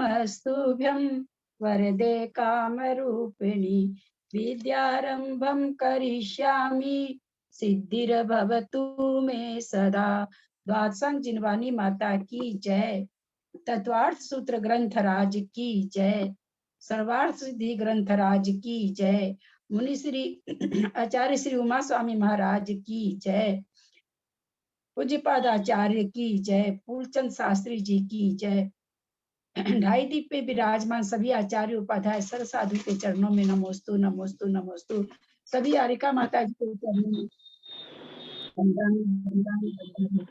नमस्तुभ्यं वरदे कामरूपिणि विद्यारंभं करिष्यामि सिद्धिर्भवतु मे सदा। द्वादशांग जिनवानी माता की जय। तत्वार्थ सूत्र ग्रंथ राज की जय। सर्वार्थ सिद्धि ग्रंथ राज की जय। मुनि श्री आचार्य श्री उमा स्वामी महाराज की जय। पूज्यपाद आचार्य की जय। फूलचंद शास्त्री जी की जय। ढाई दीप पे विराजमान सभी आचार्य उपाध्याय सर साधु के चरणों में नमोस्तु नमोस्तु नमोस्तु। सभी आरिका माता जी के चरणों में वंदन वंदन वंदन।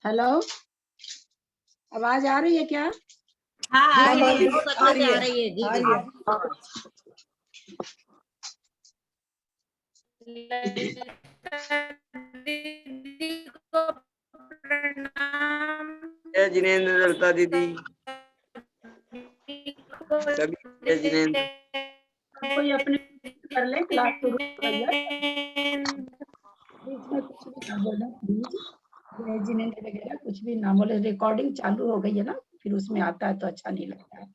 हेलो, आवाज आ रही है क्या? हाँ आ रही है, बहुत अच्छे से आ रही है जी। दीदी को प्रणाम। जय जिनेंद्र लता दीदी, सभी जय जिनेंद्र। कोई अपने कर ले, क्लास शुरू हो रही है। बीच में कुछ भी ना बोले प्लीज। जय जिनेंद्र वगैरह कुछ भी ना बोले। रिकॉर्डिंग चालू हो गई है ना, फिर उसमें आता है तो अच्छा नहीं लगता है।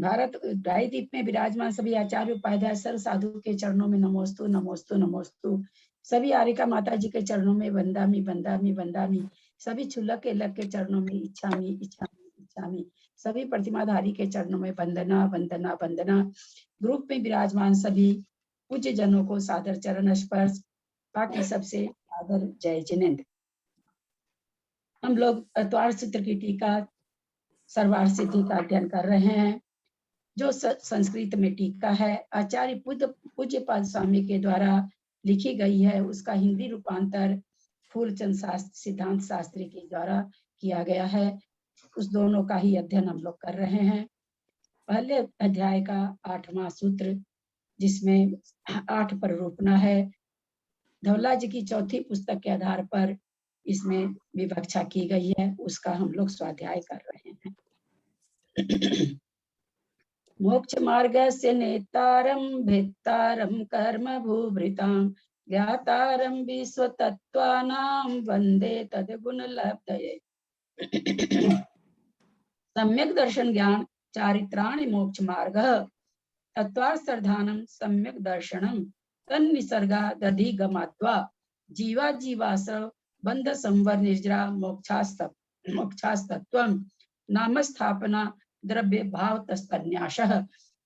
भारत ढाई दीप में विराजमान सभी आचार्य उपाध्याय सर साधु के चरणों में नमोस्तु नमोस्तु नमोस्तु। सभी आरिका माता जी के चरणों में वंदामि वंदामि वंदामि। सभी छुल्लक के लग के चरणों में इच्छामि इच्छामि इच्छामि। सभी प्रतिमाधारी के चरणों में वंदना वंदना वंदना। ग्रुप में विराजमान सभी पूज्य जनों को सादर चरण स्पर्श। बाकी सबसे सादर जय जिनेंद्र। हम लोग द्वार चित्र की टीका सर्वार्थ सिद्धि का अध्ययन कर रहे हैं, जो संस्कृत में टीका है। आचार्य पूज्यपाद स्वामी के द्वारा लिखी गई है। उसका हिंदी रूपांतर फूलचंद सिद्धांत शास्त्री के द्वारा किया गया है। उस दोनों का ही अध्ययन हम लोग कर रहे हैं। पहले अध्याय का 8वां सूत्र, जिसमें 8 प्ररूपणा है, धवला जी की चौथी पुस्तक के आधार पर इसमें विवक्षा की गई है। उसका हम लोग स्वाध्याय कर रहे हैं। मोक्ष मार्गस्य नेतारं भेत्तारं कर्म भूभृतां ज्ञातारं विश्वतत्त्वानां वन्दे तद्गुणलब्धये। सम्यक् दर्शन ज्ञान चारित्राणि मोक्ष मार्गः तत्त्वार्थार्थानं सम्यक् दर्शनं तन्निसर्गादधिगमात्वा जीवा जीवाश्रव बंध संवर निर्जरा मोक्षास्तत्त्वं नामस्थापना द्रव्य भाव तस्पन्यासः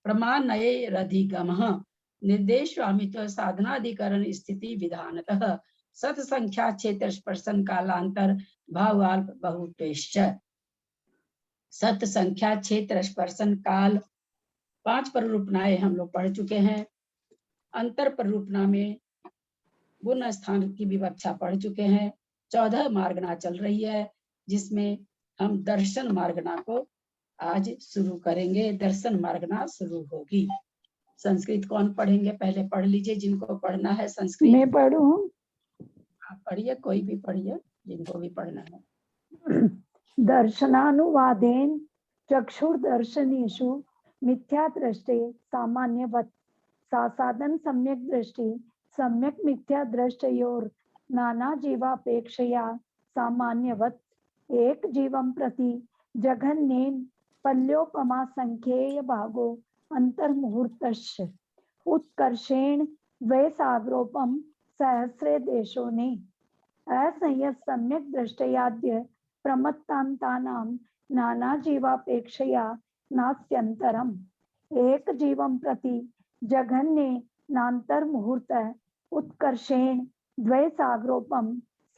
प्रमाणयेरधिगमः निर्देश स्वामित्व साधनाधिकरण स्थिति विधानतः सत्संख्या क्षेत्र स्पर्शन कालांतर भावाल्प बहुतेश्च। सत संख्या क्षेत्र स्पर्शन काल 5 प्ररूपणाएं हम लोग पढ़ चुके हैं। अंतर प्ररूपणा में गुण स्थान की विवक्षा पढ़ चुके हैं। 14 मार्गना चल रही है, जिसमें हम दर्शन मार्गना को आज शुरू करेंगे। दर्शन मार्गना शुरू होगी। संस्कृत कौन पढ़ेंगे? पहले पढ़ लीजिए जिनको पढ़ना है संस्कृत। मैं पढ़ूं? आप पढ़िए, कोई भी पढ़िए जिनको भी पढ़ना है। दर्शनानुवादेन चक्षुर्दर्शनेषु मिथ्या दृष्टि सामान्यवत् सासादन सम्यक दृष्टि सम्यक मिथ्या दृष्टयोर नाना जीवापेक्षया सामान्यवत् एक जीवं प्रति जघन्येन पल्योपमा संख्येय भागो अंतर्मुहूर्तस्य उत्कर्षेण द्वैसाग्रोपम सहस्रे देशों ने असंयत सम्यक दृष्टयाद्य प्रमत्तान्तानां नाना जीवापेक्षया नास्त्यंतरम् एक जीवं प्रति जघन्ये नान्तर्मुहूर्त उत्कर्षेण द्वैसाग्रोपम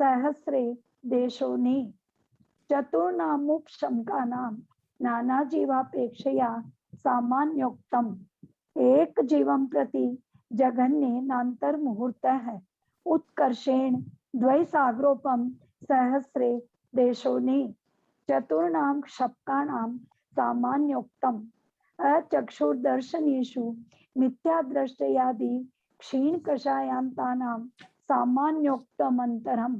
सहस्रे देशों ने चतुर्नामुपशमकानां नाना जीवापेक्षया सामान्योक्तम् एक जीवं प्रति जघन्ये नान्तर्मुहूर्त उत्कर्षेण द्वैसाग्रोपम सहस्रे देशों ने चतुर्णाम क्षपकाणाम सामान्योक्तम अचक्षुर्दर्शनेषु मिथ्यादृष्टयादि क्षीण कषायांतानां सामान्योक्तमंतरम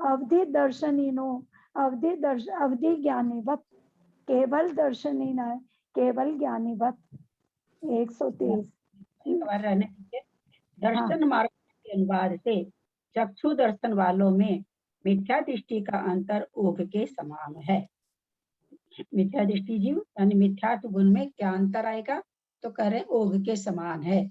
अवधि दर्शनिनो अवधि ज्ञानिवत केवल दर्शनिन केवल ज्ञानिवत। 123। रहने दीजिए। दर्शन मार्ग के अनुवाद से चक्षु दर्शन वालों में मिथ्या दृष्टि का अंतर ओघ के समान है। मिथ्या दृष्टि जीव यानी मिथ्यात्व गुण में क्या अंतर आएगा, तो कह रहे ओघ के समान है।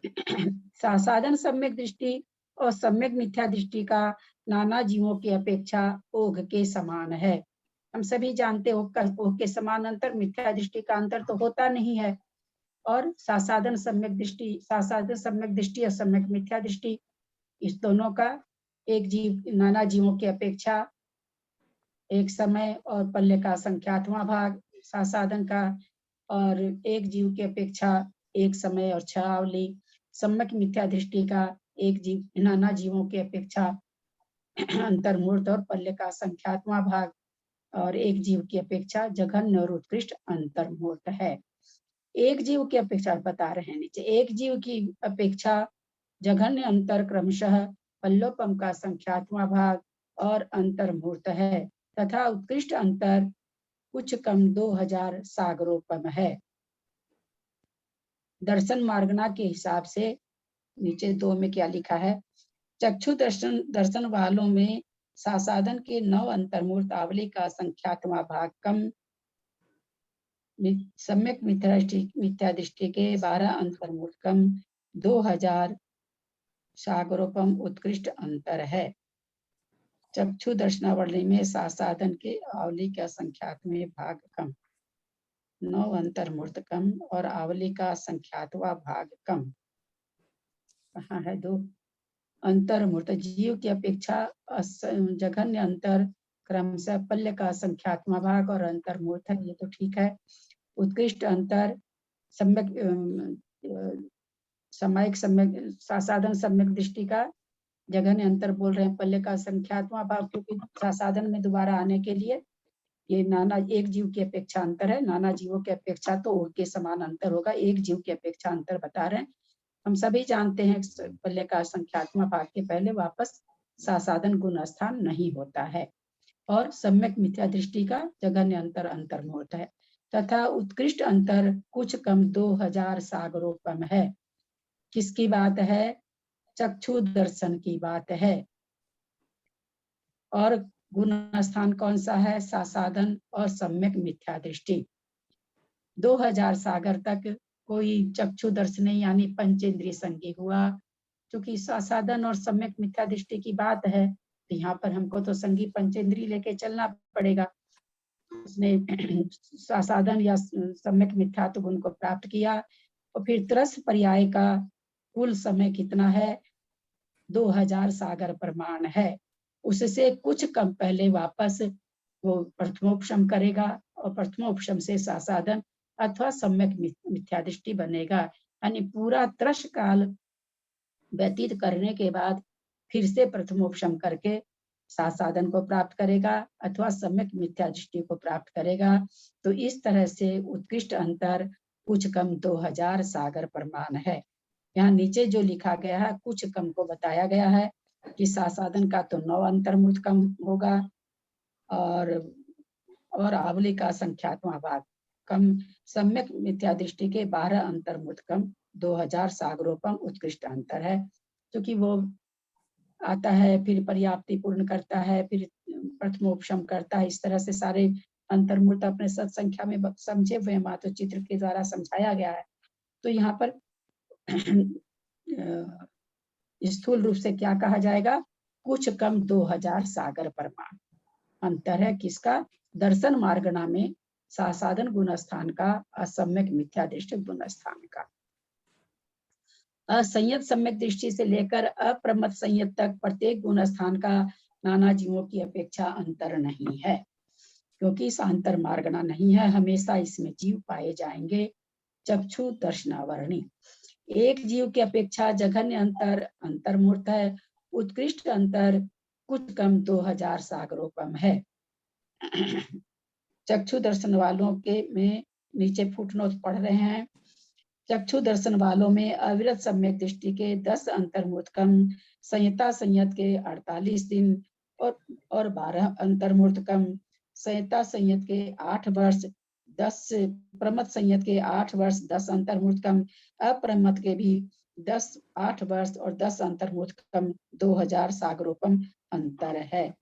साधन सम्यक दृष्टि और सम्यक मिथ्या दृष्टि का नाना जीवों की अपेक्षा ओघ के समान है। हम सभी जानते हो ओघ के समान अंतर मिथ्या दृष्टि का अंतर तो होता नहीं है। और साधन सम्यक दृष्टि, साधन सम्यक दृष्टि और सम्यक मिथ्या दृष्टि, इस दोनों का एक जीव नाना जीवों की अपेक्षा एक समय और पल्ले का संख्यातवां भाग साधन का, और एक जीव की अपेक्षा एक समय और छावली सम्यक मिथ्या दृष्टि का एक जीव नाना जीवों की अपेक्षा अंतर्मूर्त और पल्ले का संख्यातवां भाग और एक जीव की अपेक्षा जघन्य और उत्कृष्ट अंतर्मूर्त है। एक जीव की अपेक्षा बता रहे हैं नीचे, एक जीव की अपेक्षा जघन्य अंतर क्रमशः पल्लोपम का संख्यात्मक भाग और अंतर्मूर्त है तथा उत्कृष्ट अंतर कुछ कम 2000 सागरोपम है। दर्शन मार्गना के हिसाब से नीचे 2 में क्या लिखा है, चक्षु दर्शन वालों में साधन के 9 अंतर्मूर्त आवली का संख्यात्मक भाग कम, सम्यक मिथ्या दृष्टि के 12 अंतर्मूर्त कम, 2000 सागरोपम उत्कृष्ट अंतर है। चक्षु दर्शनावली में साधन के आवली का संख्यात्मक भाग कम, 9 अंतर्मूर्त कम और आवली का संख्यात्मक भाग कम। कहाँ है 2 अंतर्मूर्त जीव की अपेक्षा जघन्य अंतर क्रमशः पल्य का संख्यात्मक भाग और अंतर्मूर्त है, ये तो ठीक है। उत्कृष्ट अंतर सम्यक सामायिक सम्यक साधन सम्यक दृष्टि का जघन्य अंतर बोल रहे हैं, पल्ले का संख्यात्मक भाव, क्योंकि साधन में दोबारा आने के लिए ये नाना एक जीव की अपेक्षा अंतर है, नाना जीवों की अपेक्षा तो ओघ के समान अंतर होगा, एक जीव की अपेक्षा अंतर बता रहे हैं। हम सभी जानते हैं पल्ले का संख्यात्मक भाग के पहले वापस साधन गुण स्थान नहीं होता है। और सम्यक मिथ्या दृष्टि का जघन्य अंतर अंतर्मूर्त है तथा उत्कृष्ट अंतर कुछ कम 2000 सागरोपम है। किसकी बात है, चक्षु दर्शन की बात है। और गुण स्थान कौन सा है, साधन और सम्यक मिथ्या दृष्टि। 2000 सागर तक कोई चक्षु दर्शन यानी पंचेंद्रिय संगी हुआ, क्योंकि साधन और सम्यक मिथ्या दृष्टि की बात है, तो यहाँ पर हमको तो संगी पंचेंद्रिय लेके चलना पड़ेगा। उसने साधन या सम्यक मिथ्यात्व गुण को प्राप्त किया और फिर त्रस पर्याय का कुल समय कितना है, 2000 सागर प्रमाण है। उससे कुछ कम पहले वापस वो प्रथमोपशम करेगा और प्रथमोपशम से साधन अथवा सम्यक मिथ्या दृष्टि बनेगा, यानी पूरा त्रस काल व्यतीत करने के बाद फिर से प्रथमोपशम करके साधन को प्राप्त करेगा अथवा सम्यक मिथ्या दृष्टि को प्राप्त करेगा। तो इस तरह से उत्कृष्ट अंतर कुछ कम 2000 सागर प्रमाण है। यहाँ नीचे जो लिखा गया है कुछ कम को बताया गया है कि साधन का तो 9 अंतर्मूर्त कम होगा और आवली का संख्यात्मक भाग कम, सम्यक मिथ्या दृष्टि के 12 अंतर्मूर्त कम, 2000 सागरोपम उत्कृष्ट अंतर है, क्योंकि वो आता है फिर पर्याप्ति पूर्ण करता है फिर प्रथमोपशम करता है, इस तरह से सारे अंतर्मूर्त अपने सत्संख्या में समझे हुए मातो चित्र के द्वारा समझाया गया है। तो यहाँ पर स्थूल रूप से क्या कहा जाएगा, कुछ कम 2000 सागर प्रमाण अंतर है। किसका, दर्शन मार्गना में साधन गुण स्थान का असम्यक मिथ्या दृष्टि गुण स्थान का। असंयत सम्यक दृष्टि से लेकर अप्रमत संयत तक प्रत्येक गुण स्थान का नाना जीवों की अपेक्षा अंतर नहीं है, क्योंकि सांतर मार्गना नहीं है, हमेशा इसमें जीव पाए जाएंगे। चक्षु दर्शनावरणी एक जीव की अपेक्षा जघन्य अंतर अंतर्मूर्त है, उत्कृष्ट अंतर कुछ कम 2000 सागरोपम है। चक्षु दर्शन वालों के में नीचे फुटनोट पढ़ रहे हैं। चक्षु दर्शन वालों में अविरत सम्यक दृष्टि के 10 अंतर्मुत्कम, संहिता संयत के 48 दिन और 12 अंतर्मुत्कम, संहिता संयत के 8 वर्ष, 10 प्रमथ संयत के 8 वर्ष, 10 अंतर्मुत्कम, अप्रमथ के भी 10 8 वर्ष और 10 अंतर्मुत्कम 2000 सागरोपम अंतर है।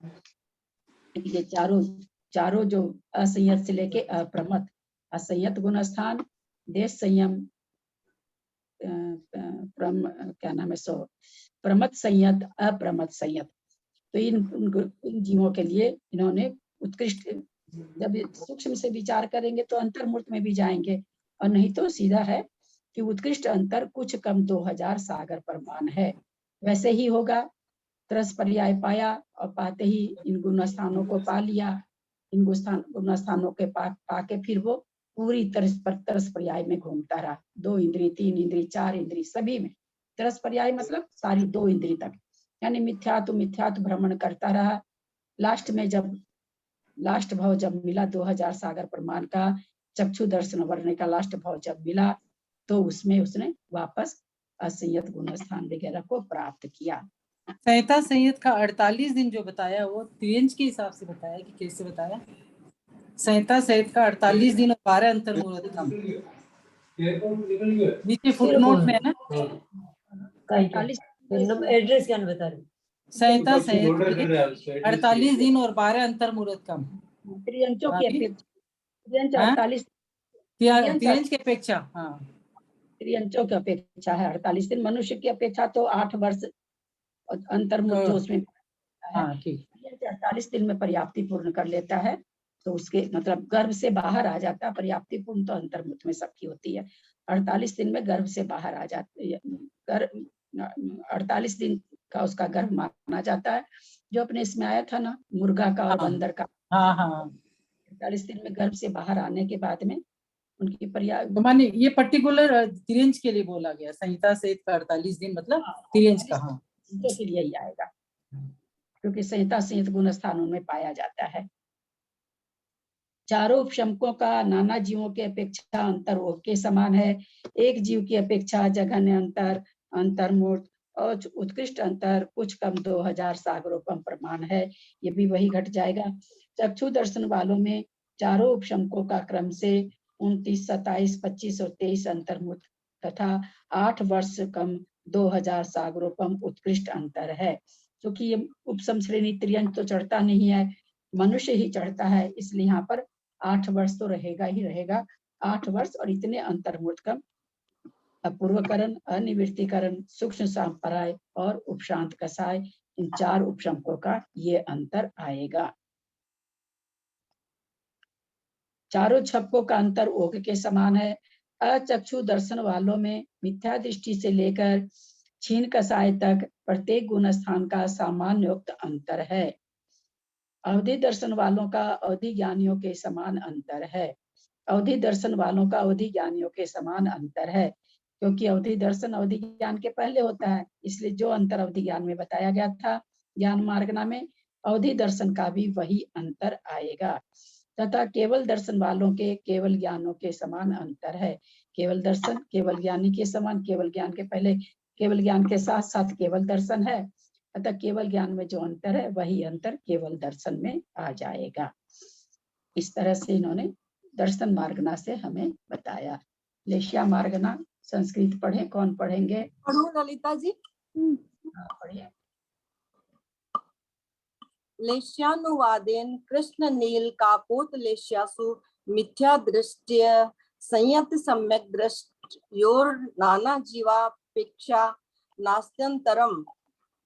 ये चारों जो असंयत से लेके अप्रमथ, असंयत गुण स्थान, देश संयम, क्या नाम है सो प्रमथ संयत, अप्रमथ संयत, तो इन जीवों के लिए इन्होंने उत्कृष्ट, जब सूक्ष्म से विचार करेंगे तो अंतर्मूर्त में भी जाएंगे, और नहीं तो सीधा है कि उत्कृष्ट अंतर कुछ कम 2000 सागर प्रमाण है। वैसे ही होगा, तरस पर्याय पाया और पाते ही इन गुण स्थानों को पा लिया, इन गुण स्थानों के पाके फिर वो पूरी तरस पर्याय में घूमता रहा, 2 इंद्री, 3 इंद्री, 4 इंद्री, सभी में तरस पर्याय मतलब सारी 2 इंद्री तक, यानी मिथ्यात्व भ्रमण करता रहा। लास्ट भाव जब मिला 2000 सागर प्रमाण का, चक्षु दर्शन वर्ण का लास्ट भाव जब मिला, तो उसमें उसने वापस असंयत गुण स्थान वगैरह को प्राप्त किया। संहिता संयत का 48 दिन जो बताया वो त्रियंज के हिसाब से बताया कि कैसे बताया? संहिता संयत का 48 दिन और 12 अंतर्मुत्कम नीचे फुटनोट में है ना, एड्रेस क्या बता रहे? संहिता संयत 48 दिन और 12 अंतर्मुत्कम त्रियंचों की अपेक्षा, त्रियंच 48 त्रियंज की अपेक्षा, हाँ त्रियंचों की अपेक्षा है 48 दिन, मनुष्य की अपेक्षा तो 8 वर्ष अंतर्मुख जो उसमें हाँ ठीक, 48 दिन में पर्याप्ति पूर्ण कर लेता है, तो उसके मतलब गर्भ से बाहर आ जाता है। पर्याप्ति पूर्ण तो अंतर्मुख में सबकी होती है, 48 दिन में गर्भ से बाहर आ जाती है, 48 दिन का उसका गर्भ माना जाता है, जो अपने इसमें आया था ना, मुर्गा का और बंदर का। हाँ हाँ 48 दिन में गर्भ से बाहर आने के बाद में उनकी पर्याप्त, तो माने ये पर्टिकुलर त्रियंज के लिए बोला गया, संहिता संयत का 48 दिन मतलब त्रियंज का, हाँ के लिए ही आएगा, क्योंकि संहिता संयत गुण स्थानों में पाया जाता है। चारों उपशमकों का नाना जीवों की अपेक्षा अंतर के समान है। एक जीव की अपेक्षा जघन्य अंतर, अंतर्मूर्त और उत्कृष्ट अंतर कुछ कम 2000 सागरोपम प्रमाण है। ये भी वही घट जाएगा। चक्षु दर्शन वालों में चारों उपशमकों का क्रम से 29, 27, 25 और 23 अंतर्मूर्त तथा 8 वर्ष कम 2000 सागरोपम उत्कृष्ट अंतर है। क्योंकि ये उपसम श्रेणी त्रियंच तो चढ़ता नहीं है, मनुष्य ही चढ़ता है, इसलिए यहाँ पर 8 वर्ष तो रहेगा ही रहेगा। 8 वर्ष और इतने अंतर्मुत्कम, अपूर्वकरण, अनिवृत्तिकरण, सूक्ष्म सांपराय और उपशांत कसाय, इन 4 उपशमकों का ये अंतर आएगा। चारों छपकों का अंतर ओघ के समान है। अचक्षु दर्शन वालों में मिथ्या दृष्टि से लेकर छीन कसाय तक प्रत्येक गुण स्थान का सामान्योक्त अंतर है। अवधि दर्शन वालों का अवधि ज्ञानियों के समान अंतर है। अवधि दर्शन वालों का अवधि ज्ञानियों के समान अंतर है, क्योंकि अवधि दर्शन अवधि ज्ञान के पहले होता है, इसलिए जो अंतर अवधि ज्ञान में बताया गया था ज्ञान मार्गना में, अवधि दर्शन का भी वही अंतर आएगा। तथा केवल दर्शन वालों के केवल ज्ञानों के समान अंतर है। केवल दर्शन केवल ज्ञानी के समान, केवल ज्ञान के पहले केवल ज्ञान के साथ साथ केवल दर्शन है, अतः केवल ज्ञान में जो अंतर है वही अंतर केवल दर्शन में आ जाएगा। इस तरह से इन्होंने दर्शन मार्गना से हमें बताया। लेशिया मार्गना संस्कृत पढ़े, कौन पढ़ेंगे? पढ़ो ललिता जी। पढ़िए। लेश्यानुवादेन कृष्ण नील काकोत लेश्यासु मिथ्या दृष्टि संयत सम्यक दृष्टयोर नाना जीवापेक्षा नास्त्यंतरम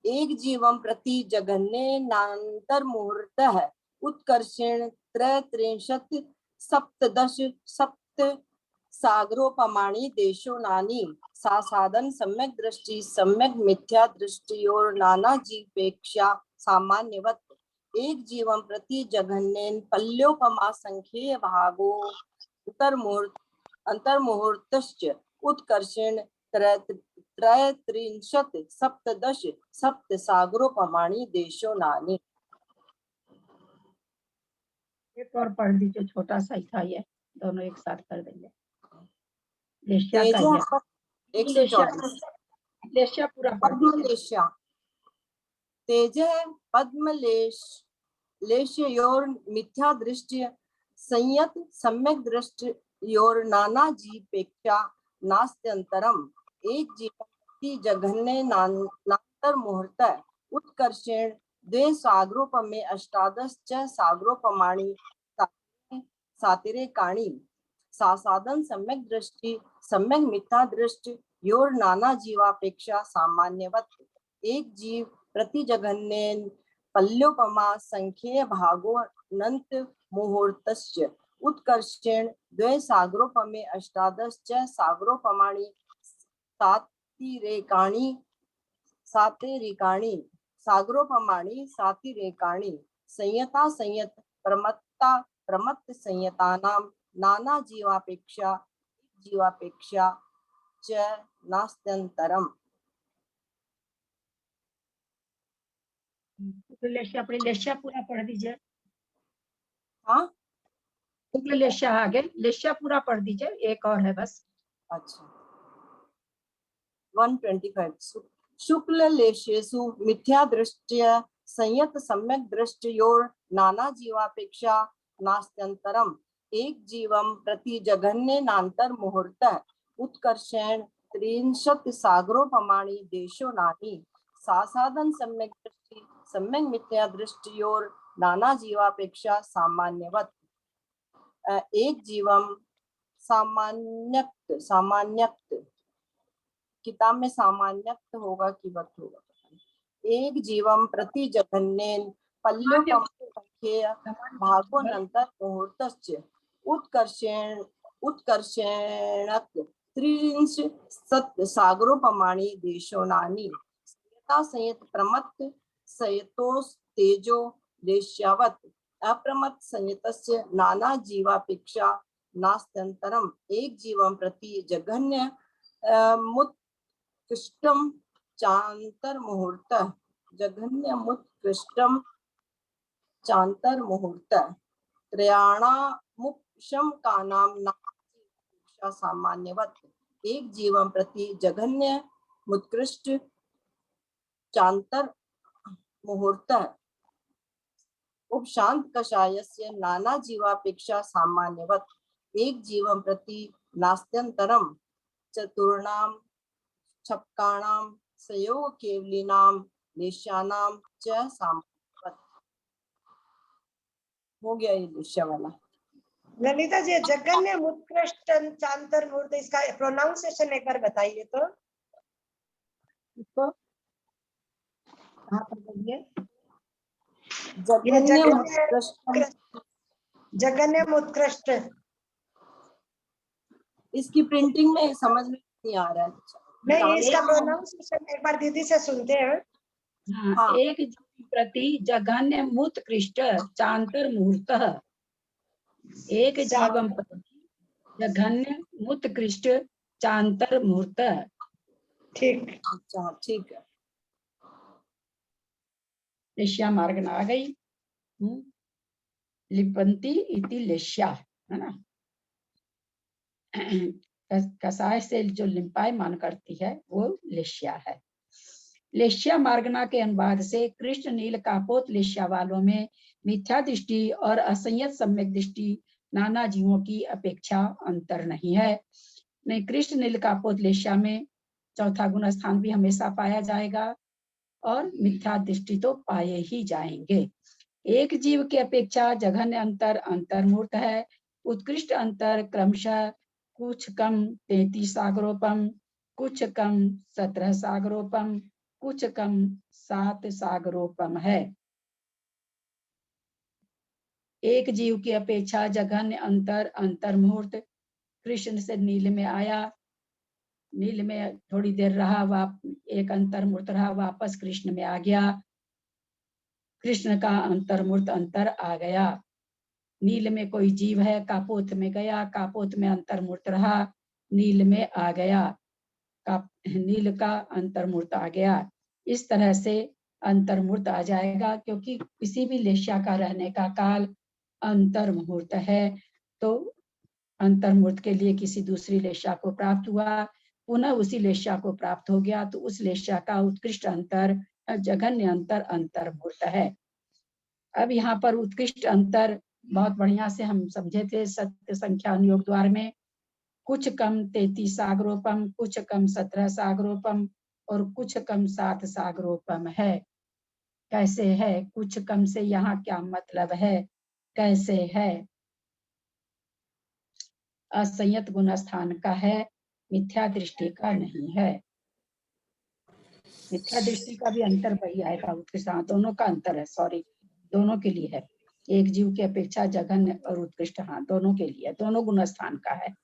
एक जीवम प्रति जगन्ने नांतर मुहूर्तः उत्कर्षेण त्रैत्रिंशत् सप्तदश सप्त सागरोपमाणि देशो नानी साधन सम्यक दृष्टि सम्यक मिथ्या दृष्टियोर नाना जीवेक्षा सामान्यवत एक जीवम प्रति जघन्येन पल्योपमा संख्येय भागो अंतर्मुहूर्तश्च उत्कर्षेण त्रैत्रिंशत् सप्तदश सप्त सागरोपमाणि देशो नानी। एक और पढ़ दीजिए, छोटा सा ही था ये, दोनों एक साथ कर देंगे। लेश्या का ही है। तेज लेश्या 124 लेश्या पूरा पढ़ दीजिए। पद्मलेश्या तेज पद्मलेश लेशयोर मिथ्या दृष्टि संयत सम्यक दृष्टियोर नाना जीपेक्षा नास्त्यंतरम एक जीवन जघन्य नांतर मुहूर्त उत्कर्षेण द्वे सागरोपमे अष्टादश च सागरोपमाणि सातिरे काणी सासाधन सम्यक दृष्टि सम्यक मिथ्या दृष्टि योर नाना जीवापेक्षा सामान्यवत एक जीव प्रति जघन्य पल्योपमा संख्ये भागो अनंत मुहूर्तस्य उत्कर्षेण द्वे सागरोपमे अष्टादश च सागरोपमाणि सातिरेकाणि सागरोपमाणि सातिरेकाणि संयता संयत प्रमत्ता प्रमत्त संयतानां नाना जीवापेक्षा च नास्त्यंतरम। लेश्या अपनी लेश्या पूरा पढ़ दीजिए। हाँ शुक्ल लेश्या आगे, लेश्या पूरा पढ़ दीजिए, एक और है बस। अच्छा 125 शुक्ल लेशेषु मिथ्या दृष्टया संयत सम्यक दृष्टयोर नाना जीवापेक्षा नास्त्यंतरम एक जीवम प्रति जघन्य नांतर मुहूर्त उत्कर्षेण त्रिंशत् सागरोपमाणि देशो नानी सासाधन सम्यक दृष्टि सम्यक मिथ्या दृष्टियोर नाना जीवापेक्षा सामान्यवत एक जीवम सामान्यक्त किताब में सामान्यक्त होगा कि वत होगा, एक जीवम प्रति जघन्य पल्योपमख्ये भागोनंतर मुहूर्तस्य उत्कर्षेणक त्रिंश सागरोपमाणि देशोनानि संयता संयत प्रमत्त संयतोस तेजो देश्यावत अप्रमत्त संयतस्य नाना जीवापेक्षा नास्त्यंतरम एक जीवम प्रति जघन्य मुत्कृष्टम चांतर मुहूर्त जघन्य मुत्कृष्टम चांतर मुहूर्त त्रयाणामुपशम का नाम सामान्यवत एक जीवन प्रति जघन्य मुत्कृष्ट चांतर मुहूर्त उपशांत कषायस्य नाना जीवापेक्षा सामान्यवत एक जीवन प्रति नास्त्यंतरम चतुर्णाम छपकाणाम संयोग केवलीनाम लेश्यानाम च सामान्यवत। हो गया ये लेश्या वाला। ललिता जी जघन्य मुत्कृष्ट चांतर मुहूर्त इसका प्रोनाउंसिएशन एक बार बताइए तो। इसको कहाँ पर बोलिए? जघन्य मुत्कृष्ट इसकी प्रिंटिंग में समझ में नहीं आ रहा है। नहीं इसका प्रोनाउंसिएशन एक बार दीदी से सुनते हैं। हाँ, एक जीव प्रति जघन्य मुत्कृष्ट चांतर मुहूर्त एक जीवम प्रति जघन्य मुत्कृष्ट चांतर मुहूर्त। ठीक अच्छा ठीक है। लेश्या मार्ग आ गई। लिपंती इति लेश्या है ना, कसाय से जो लिंपायमान करती है वो लेश्या है। लेश्या मार्गना के अनुवाद से कृष्ण नील कापोत लेश्या वालों में मिथ्या दृष्टि और असंयत सम्यक दृष्टि नाना जीवों की अपेक्षा अंतर नहीं है। नहीं, कृष्ण नील कापोत लेश्या में चौथा गुण स्थान भी हमेशा पाया जाएगा और मिथ्या दृष्टि तो पाए ही जाएंगे। एक जीव की अपेक्षा जघन्य अंतर अंतर्मूर्त है। उत्कृष्ट अंतर क्रमशः कुछ कम 33 सागरोपम, कुछ कम 17 सागरोपम, कुछ कम 7 सागरोपम है। एक जीव की अपेक्षा जघन्य अंतर अंतर्मुहूर्त कृष्ण से नील में आया, नील में थोड़ी देर रहा, एक अंतर्मुहूर्त रहा, वापस कृष्ण में आ गया, कृष्ण का अंतर्मुहूर्त अंतर आ गया। नील में कोई जीव है, कापोत में गया, कापोत में अंतर्मुहूर्त रहा, नील में आ गया, नील का अंतर्मुहूर्त आ गया। इस तरह से अंतर्मुहूर्त आ जाएगा, क्योंकि किसी भी लेश्या का रहने का काल अंतर मुहूर्त है, तो अंतर मुहूर्त के लिए किसी दूसरी लेशा को प्राप्त हुआ, पुनः उसी लेशा को प्राप्त हो गया, तो उस लेशा का उत्कृष्ट अंतर, जघन्य अंतर अंतर मुहूर्त है। अब यहाँ पर उत्कृष्ट अंतर बहुत बढ़िया से हम समझे थे सत्य संख्या अनुयोग द्वार में। कुछ कम 33 सागरोपम, कुछ कम 17 सागरोपम और कुछ कम 7 सागरोपम है। कैसे है? कुछ कम से यहाँ क्या मतलब है? कैसे है? असंयत गुण स्थान का है, मिथ्या दृष्टि का नहीं है। मिथ्या दृष्टि का भी अंतर वही आएगा, उत्कृष्ट। हाँ, दोनों का अंतर है, सॉरी, दोनों के लिए है। एक जीव की अपेक्षा जघन्य और उत्कृष्ट, हाँ, दोनों के लिए, दोनों गुण स्थान का है।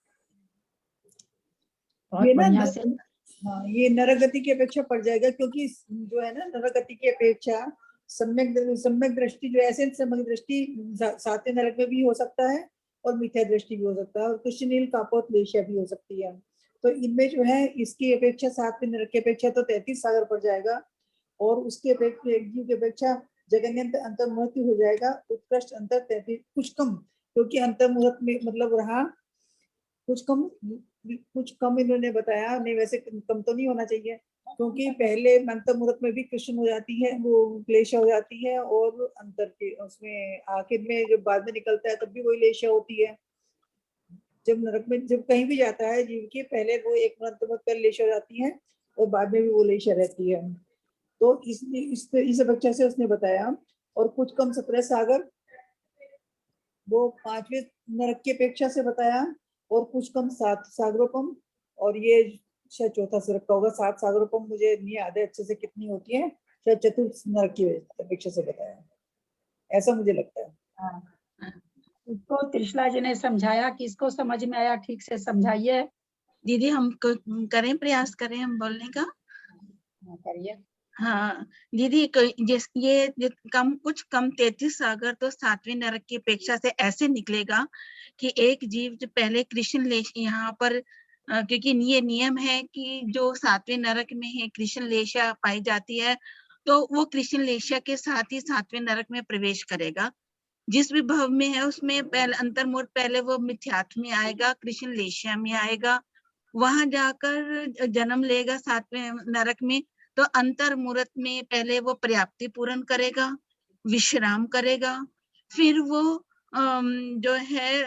बहुत ये ना बढ़िया से। हाँ, ये नरगति की अपेक्षा पड़ जाएगा, क्योंकि जो है ना नरगति की अपेक्षा सम्यक दृष्टि जो ऐसे सम्यक दृष्टि सातवें नरक में भी हो सकता है और मिथ्या दृष्टि भी हो सकता है और कृष्णनील कापोत लेशा भी हो सकती है। तो इनमें जो है इसकी अपेक्षा सातवें नरक की अपेक्षा तो 33 सागर पड़ जाएगा और उसकी अपेक्षा एक जीव की अपेक्षा जगन्य अंतर मुहूर्त हो जाएगा, उत्कृष्ट अंतर 33 कुछ कम, क्योंकि अंतर मुहूर्त में मतलब रहा कुछ कम इन्होंने बताया नहीं, वैसे कम तो नहीं होना चाहिए, क्योंकि पहले अंतर मुहूर्त में भी कृष्ण हो जाती है, वो लेशा हो जाती है और अंतर के उसमें आखिर में जब बाद में निकलता है तब भी वही लेशा होती है। जब नरक में जब कहीं भी जाता है जीव की, पहले वो एक अंतर मुहूर्त पर लेशा हो जाती है और बाद में भी वो लेशा रहती है। तो इस अपेक्षा से उसने बताया। और कुछ कम 17 सागर वो 5वें नरक की अपेक्षा से बताया और कुछ कम 7 सागरोपम, और ये शायद चौथा नरक का होगा। 7 सागरोपम मुझे नहीं याद है अच्छे से कितनी होती है, शायद चतुर्थ नरक की अपेक्षा से बताया, ऐसा मुझे लगता है। इसको त्रिशला जी ने समझाया, किसको समझ में आया? ठीक से समझाइए दीदी। हम करें, प्रयास करें हम बोलने का। करिए। हाँ दीदी, ये कुछ कम 33 सागर तो सातवें नरक की अपेक्षा से ऐसे निकलेगा कि एक जीव जो पहले कृष्ण लेश यहाँ पर क्योंकि ये नियम है कि जो सातवें नरक में है कृष्ण लेशा पाई जाती है, तो वो कृष्ण लेशा के साथ ही सातवें नरक में प्रवेश करेगा। जिस भी भव में है उसमें पहले अंतर्मुहूर्त पहले वो मिथ्यात्व में आएगा, कृष्ण लेशा में आएगा, वहां जाकर जन्म लेगा सातवें नरक में। तो अंतर मुहूर्त में पहले वो पर्याप्ति पूर्ण करेगा, विश्राम करेगा, फिर वो जो है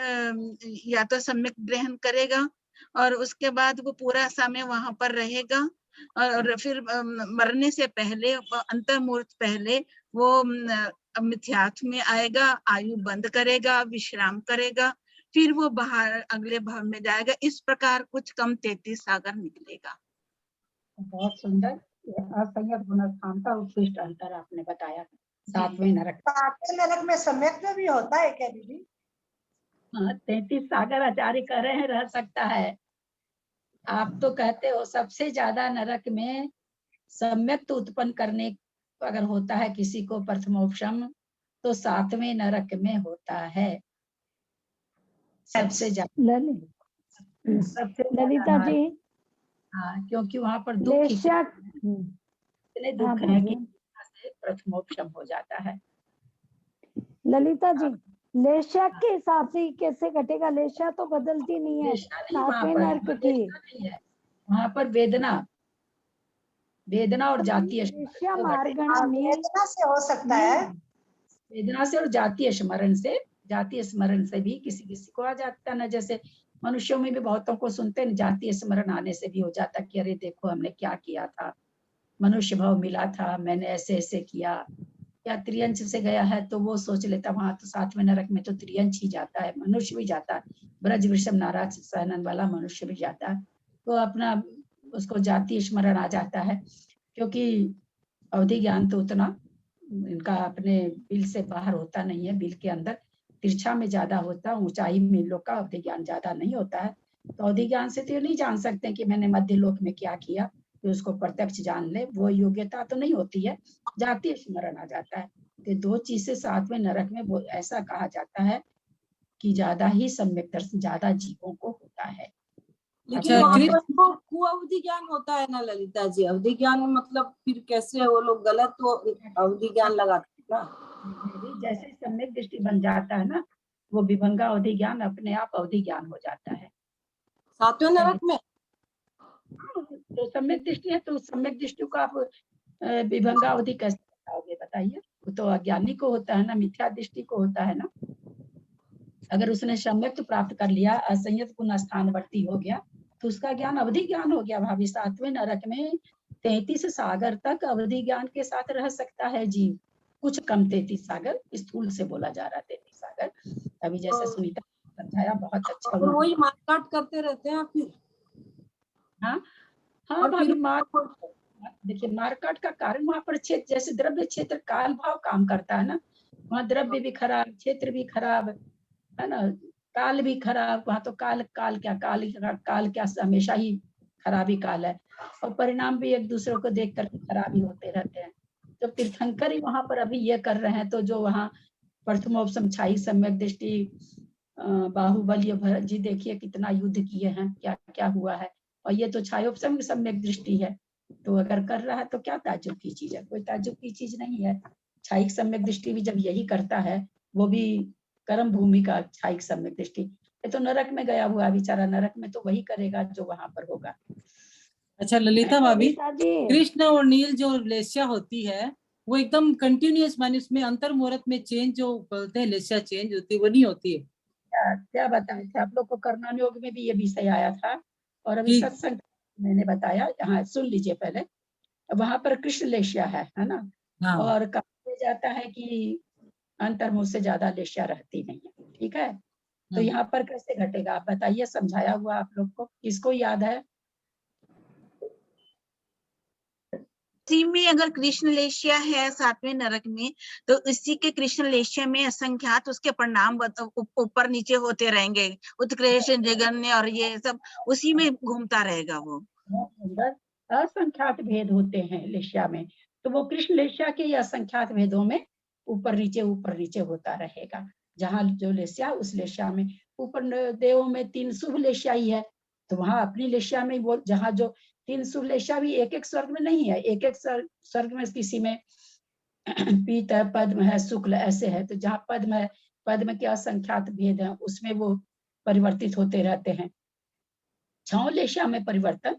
या तो सम्यक ग्रहण करेगा और उसके बाद वो पूरा समय वहां पर रहेगा और फिर मरने से पहले अंतर मुहूर्त पहले वो मिथ्यात्व में आएगा, आयु बंद करेगा, विश्राम करेगा, फिर वो बाहर अगले भाव में जाएगा। इस प्रकार कुछ कम 33 सागर निकलेगा। बहुत सुंदर। असंयत गुण स्थान का उत्कृष्ट अंतर आपने बताया। सातवें नरक, सातवें नरक में सम्यक भी होता है क्या दीदी? हाँ, 33 सागर आचार्य कह रहे हैं रह सकता है। आप तो कहते हो सबसे ज्यादा नरक में सम्यक तो उत्पन्न करने अगर होता है किसी को प्रथमोपशम, तो सातवें नरक में होता है सबसे ज्यादा। ललिता जी, हाँ, क्योंकि वहां पर दुख लेशा इतने दुख है कि प्रथमोपशम हो जाता है। ललिता जी, लेशा के हिसाब से कैसे घटेगा? लेशा तो बदलती नहीं है सातवें नरक की। वहां पर वेदना और जातीय लेशा मार्गण में वेदना से हो सकता है, वेदना से और जातीय स्मरण से भी किसी किसी को आ जाता है ना। जैसे मनुष्यों में भी बहुतों को सुनते हैं, जातीय स्मरण आने से भी हो जाता कि अरे देखो हमने क्या किया था, मनुष्य भाव मिला था, मैंने ऐसे ऐसे किया। या त्रियंश से गया है तो वो सोच लेता वहां तो सातवें नरक में तो त्रियंश ही जाता है, मनुष्य भी जाता है, ब्रज वृषभ नाराज सहनन वाला मनुष्य भी जाता है। तो अपना उसको जातीय स्मरण आ जाता है, क्योंकि अवधि ज्ञान तो उतना इनका अपने बिल से बाहर होता नहीं है, बिल के अंदर तिरछा में ज्यादा होता है, ऊंचाई में इन लोग का अवधि ज्ञान ज्यादा नहीं होता है। तो अवधि ज्ञान से तो ये नहीं जान सकते कि मैंने मध्य लोक में क्या किया, कि उसको प्रत्यक्ष जान ले, वो योग्यता तो नहीं होती है, जातीय स्मरण आ जाता है। तो दो चीज से सातवें नरक में वो ऐसा कहा जाता है कि ज्यादा ही सम्यक दर्शन ज्यादा जीवों को होता है। लेकिन वहाँ पर तो कुअवधि ज्ञान होता है ना ललिता जी। अवधि ज्ञान मतलब फिर कैसे वो लोग गलत तो अवधि ज्ञान लगाते हैं ना। जैसे सम्यक दृष्टि बन जाता है ना, वो विभंगा अवधि ज्ञान अपने आप अवधि ज्ञान हो जाता है। सातवें नरक में तो सम्यक दृष्टि है, तो सम्यक दृष्टि को आप विभंगा अवधि कैसे बताओगे, बताइए। वो तो अज्ञानी को होता है ना, मिथ्या दृष्टि को होता है ना। अगर उसने सम्यक प्राप्त कर लिया, असंयत पुनः स्थानवर्ती हो गया, तो उसका ज्ञान अवधि ज्ञान हो गया भाभी। सातवें नरक में 33 सागर तक अवधि ज्ञान के साथ रह सकता है जीव, कुछ कम 33 सागर, स्थूल से बोला जा रहा 33 सागर। अभी जैसे सुनीता समझाया बहुत अच्छा। और वही मारकाट करते रहते हैं फिर। हाँ हाँ और भाभी, फिर देखिए मारकाट का कारण वहां पर क्षेत्र, जैसे द्रव्य क्षेत्र काल भाव काम करता है ना, वहाँ द्रव्य भी खराब, क्षेत्र भी खराब है ना, काल भी खराब। वहाँ तो काल क्या हमेशा ही खराबी काल है, और परिणाम भी एक दूसरे को देख कर खराबी होते रहते हैं। तो तीर्थंकर ही वहां पर अभी ये कर रहे हैं, तो जो वहाँ प्रथमोपसम छाई सम्यक दृष्टि बाहुबली भरत जी देखिए कितना युद्ध किए हैं, क्या क्या हुआ है। और ये तो छायोपसम सम्यक दृष्टि है, तो अगर कर रहा है तो क्या ताज्जुब की चीज है, कोई ताज्जुब की चीज नहीं है। छायिक सम्यक दृष्टि भी जब यही करता है, वो भी कर्म भूमि का छायिक सम्यक दृष्टि, ये तो नरक में गया हुआ बेचारा, नरक में तो वही करेगा जो वहां पर होगा। अच्छा ललिता भाभी, ललिता जी कृष्ण और नील जो लेस्या होती है वो एकदम कंटिन्यूअस, माने उसमें अंतर मुहूर्त में चेंज जो बोलते हैं लेस्या चेंज होती है, वो नहीं होती है। क्या बताए थे आप लोग को, कर्णन योग में भी ये विषय आया था, और अभी जी। सत्संग मैंने बताया। यहाँ सुन लीजिए पहले, वहां पर कृष्ण लेस्या है ना, हाँ। और कहा जाता है कि अंतर्मुख से ज्यादा लेस्या रहती नहीं है, ठीक है। तो यहाँ पर कैसे घटेगा आप बताइए, समझाया हुआ आप लोग को, किसको याद है? इसी में अगर कृष्ण लेशिया है सातवें नरक में, तो इसी के कृष्ण लेशिया में असंख्यात उसके परिणाम ऊपर नीचे होते रहेंगे, उत्कृष्ट जगन्य और ये सब उसी में घूमता रहेगा वो। असंख्यात भेद होते हैं लेशिया में, तो वो कृष्ण लेशिया के असंख्यात भेदों में ऊपर नीचे होता रहेगा। जहाँ जो लेशिया, उस लेशिया में ऊपर देवों में 3 शुभ लेशिया ही है, तो वहां अपनी लेशिया में वो, जहाँ जो 3 शुभ लेशिया भी एक एक स्वर्ग में नहीं है, एक एक स्वर्ग में किसी में पीत है, पद्म है, शुक्ल ऐसे है, तो जहाँ पद्म है, पद्म के असंख्यात भेद है, उसमें वो परिवर्तित होते रहते हैं। 6 लेशिया में परिवर्तन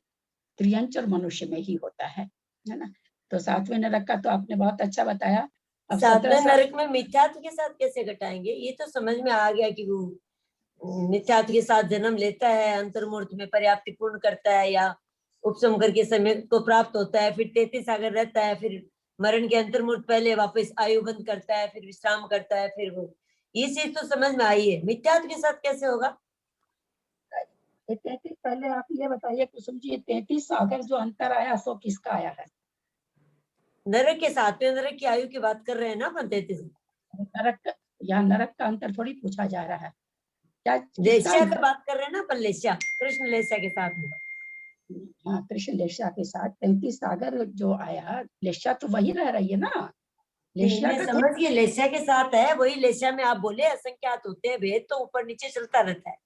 त्रियंच और मनुष्य में ही होता है ना। तो सातवें नरक का तो आपने बहुत अच्छा बताया। अब सातवें नरक में मिथ्यात्व के साथ कैसे घटाएंगे, ये तो समझ में आ गया कि वो मिथ्यात्व के साथ जन्म लेता है, अंतर्मुहूर्त में पर्याप्ति पूर्ण करता है या उपसम करके समय को प्राप्त होता है, फिर 33 सागर रहता है, फिर मरण के अंतर्मुहूर्त पहले वापस आयु बंद करता है, फिर विश्राम करता है, फिर वो ये चीज तो समझ में आई है। मिथ्यात्व के साथ कैसे होगा? 33 पहले आप ये बताइए कुसुम जी, 33 सागर जो अंतर आया सो किसका आया है? नरक के सातवें नरक की आयु की बात कर रहे हैं ना अपन 33। नरक, यहाँ नरक का अंतर थोड़ी पूछा जा रहा है, क्या लेस्या का बात कर रहे हैं ना अपन, लेस्या कृष्ण लेस्या के साथ में। हाँ, कृष्ण लेस्या के साथ 33 सागर जो आया, लेस्या तो वही रह रही है ना, लेस्या का समझ गए, लेस्या के साथ है वही। लेस्या में आप बोले असंख्यात होते हैं भेद, तो ऊपर नीचे चलता रहता है।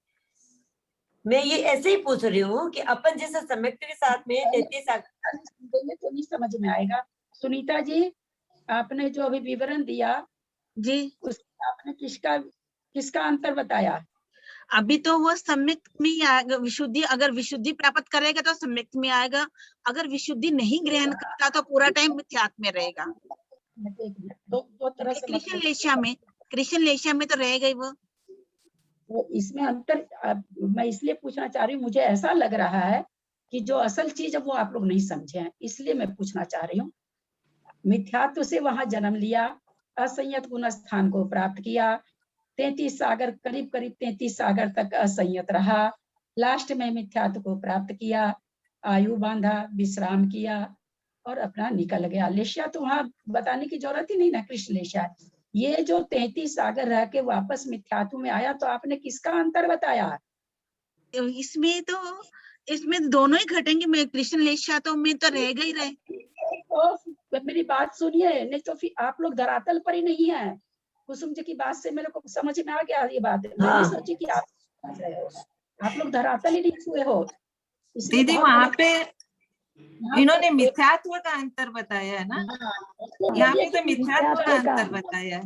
मैं ये ऐसे ही पूछ रही हूँ कि अपन जैसे सम्यक के साथ में 33 सागर तो नहीं समझ में आएगा। सुनीता जी, आपने जो अभी विवरण दिया जी, उसमें आपने किसका अंतर बताया? अभी तो वो सम्यक में ही आएगा, विशुद्धि अगर विशुद्धि प्राप्त करेगा तो सम्यक में आएगा, अगर विशुद्धि नहीं ग्रहण करता तो पूरा टाइम मिथ्यात्व में रहेगा। दो तरह से कृष्ण लेशिया में तो रहेगा ही वो। तो इसमें अंतर मैं इसलिए पूछना चाह रही हूँ, मुझे ऐसा लग रहा है कि जो असल चीज है वो आप लोग नहीं समझे हैं, इसलिए मैं पूछना चाह रही हूँ। मिथ्यात्व से वहां जन्म लिया, असंयत गुण स्थान को प्राप्त किया, 33 सागर करीब 33 सागर तक असंयत रहा, लास्ट में मिथ्यात्व को प्राप्त किया, आयु बांधा, विश्राम किया और अपना निकल गया। लेशिया तो वहां बताने की जरूरत ही नहीं ना, कृष्ण लेशिया। ये जो 33 सागर रह के वापस मिथ्यात्व में आया, तो आपने किसका अंतर बताया? इसमें दोनों ही घटेंगे, मैं कृष्ण लेशिया तो में तो रहेगा ही रहे। तो मेरी बात सुनिए, नहीं तो फिर आप लोग धरातल पर ही नहीं है। कुसुम जी की बात से मेरे को समझ में आ गया ये बात। मैं नहीं सोची कि आप लोग धरातल ही नहीं छुए हो। दीदी वहाँ पे इन्होंने मिथ्यात्व का अंतर बताया है ना, यहाँ पे तो मिथ्यात्व का अंतर बताया है।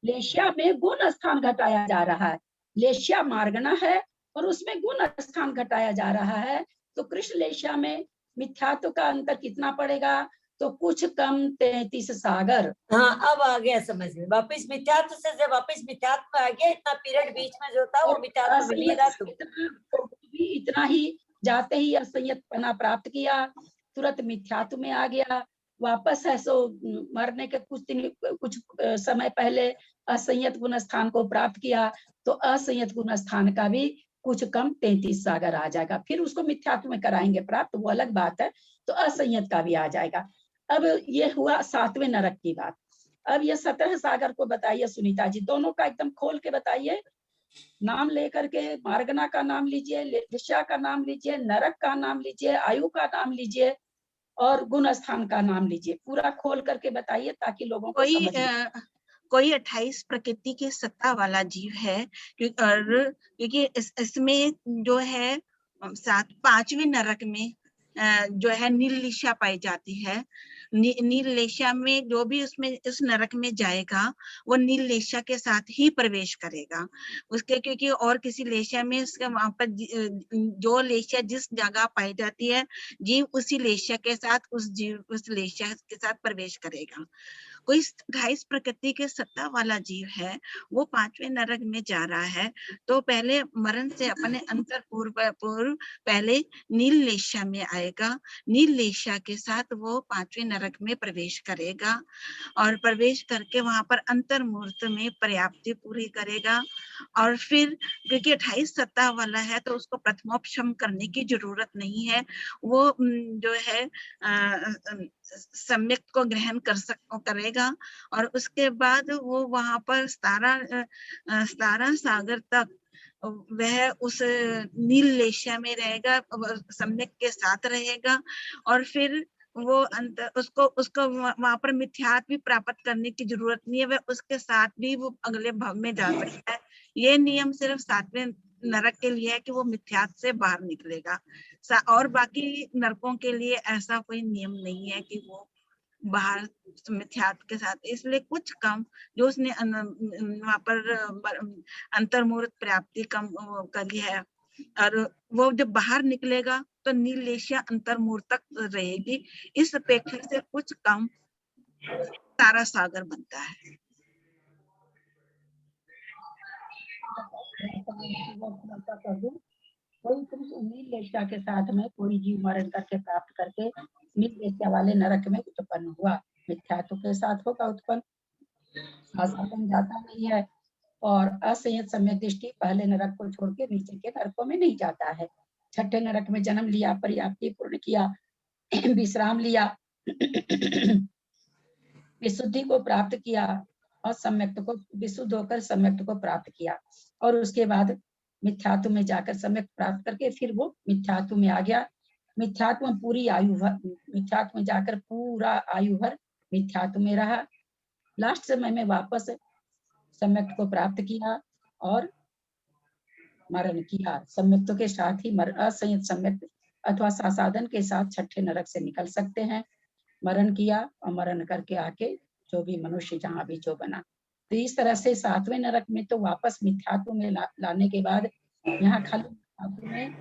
लेश्या में गुण स्थान घटाया जा रहा है। लेश्या मार्गना है और उसमें गुण स्थान घटाया जा रहा है। तो कृष्ण लेश्या में मिथ्यात्व का अंतर कितना पड़ेगा? तो कुछ कम 33 सागर। हाँ, अब आ गया समझ में। वापिस मिथ्यात्व से जब वापिस मिथ्यात्व में आ गया, इतना पीरियड बीच में जो था वो मिथ्यात्व में नहीं रहा। तो भी इतना ही, जाते ही असंयतपना प्राप्त किया, तुरंत मिथ्यात्व में आ गया। वापस है सो मरने के कुछ समय पहले असंयत गुण स्थान को प्राप्त किया, तो असंयत गुण स्थान का भी कुछ कम 33 सागर आ जाएगा। फिर उसको मिथ्यात्व में कराएंगे प्राप्त, वो अलग बात है। तो असंयत का भी आ जाएगा। अब ये हुआ 7वें नरक की बात। अब ये 17 सागर को बताइए सुनीता जी, दोनों का एकदम खोल के बताइए। नाम लेकर के मार्गना का नाम लीजिए, लेश्या का नाम लीजिए, नरक का नाम लीजिए, आयु का नाम लीजिए और गुण स्थान का नाम लीजिए। पूरा खोल करके बताइए ताकि लोगों को समझ में। कोई 28 प्रकृति के सत्ता वाला जीव है, क्योंकि इसमें जो है 5वें नरक में जो है नील लेश्या पाई जाती है। नील लेश्या में जो भी उसमें इस नरक में जाएगा वो नील लेश्या के साथ ही प्रवेश करेगा उसके, क्योंकि और किसी लेश्या में उसके वहां पर जो लेश्या जिस जगह पाई जाती है, जीव उसी लेश्या के साथ उस लेश्या के साथ प्रवेश करेगा। कोई 28 प्रकृति के सत्ता वाला जीव है, वो 5वें नरक में जा रहा है, तो पहले मरण से अपने अंतर पूर्व पहले नील लेश्या में आएगा। नील लेश्या के साथ वो 5वें नरक में प्रवेश करेगा और प्रवेश करके वहां पर अंतर मुहूर्त में पर्याप्ति पूरी करेगा। और फिर क्योंकि 28 सत्ता वाला है तो उसको प्रथमोपशम करने की जरूरत नहीं है। वो जो है सम्यक को ग्रहण करेगा और उसके बाद वो वहां पर 17 सागर तक वह उस नील लेश्या में रहेगा, सम्यक के साथ रहेगा। और फिर वो उसको वहां पर मिथ्यात्व भी प्राप्त करने की जरूरत नहीं है, वह उसके साथ भी वो अगले भाव में जा सकता है। ये नियम सिर्फ 7वें नरक के लिए है कि वो मिथ्यात्व से बाहर निकलेगा, और बाकी नरकों के लिए ऐसा कोई नियम नहीं है कि वो बाहर मिथ्यात्व के साथ। इसलिए कुछ कम जो उसने वहां पर अंतर मुहूर्त प्राप्ति कम करी है, और वो जब बाहर निकलेगा तो नील लेश्या अंतर मुहूर्त तक रहेगी। इस अपेक्षा से कुछ कम 17 सागर बनता है। कोई नील लेश्या के साथ में कोई जीव मरण करके प्राप्त करके नील लेश्या वाले नरक में उत्पन्न हुआ, मिथ्यात्व के साथ होगा उत्पन्न, शासन जाता नहीं है। और असंयत सम्यक दृष्टि पहले नरक को छोड़ के नीचे के नरकों में नहीं जाता है। 6ठे नरक में जन्म लिया, पर्याप्ति पूर्ण किया, विश्राम लिया, विशुद्धि को प्राप्त किया और सम्यक्त को विशुद्ध होकर सम्यक्त को प्राप्त किया, और उसके बाद मिथ्यात्व में जाकर सम्यक प्राप्त करके फिर वो मिथ्यात्व में आ गया। मिथ्यात्व में पूरी आयु भर, मिथ्यात्व में जाकर पूरा आयु भर मिथ्यात्व में रहा। लास्ट समय में वापस सम्यक्त को प्राप्त किया और मरण किया। सम्यक्त के साथ ही असंयत सम्यक्त अथवा सासाधन के साथ 6ठे नरक से निकल सकते हैं। मरण किया और मरण करके आके जो भी मनुष्य जहाँ भी जो बना, तो इस तरह से 7वें नरक में तो वापस मिथ्यात्व में लाने के बाद यहाँ खाली मिथ्यात्व में,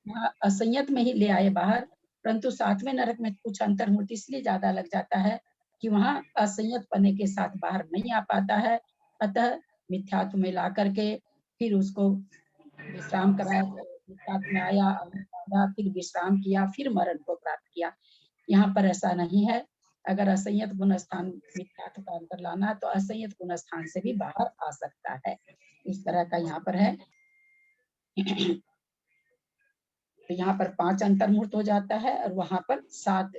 यहाँ असंयत में ही ले आए बाहर, परंतु 7वें नरक में कुछ अंतर्मुहूर्त इसलिए ज्यादा लग जाता है कि वहाँ असंयत पने के साथ बाहर नहीं आ पाता है। अतः मिथ्यात्व में ला करके फिर उसको विश्राम कराया, मिथ्यात्व में आया, फिर विश्राम किया, फिर मरण को प्राप्त किया। यहाँ पर ऐसा नहीं है। अगर असंयत गुण स्थान मिथ्यात्व का अंतर लाना है तो असंयत गुण स्थान से भी बाहर आ सकता है। इस तरह का यहाँ पर है। तो यहाँ पर 5 अंतर्मुहूर्त हो जाता है और वहां पर 7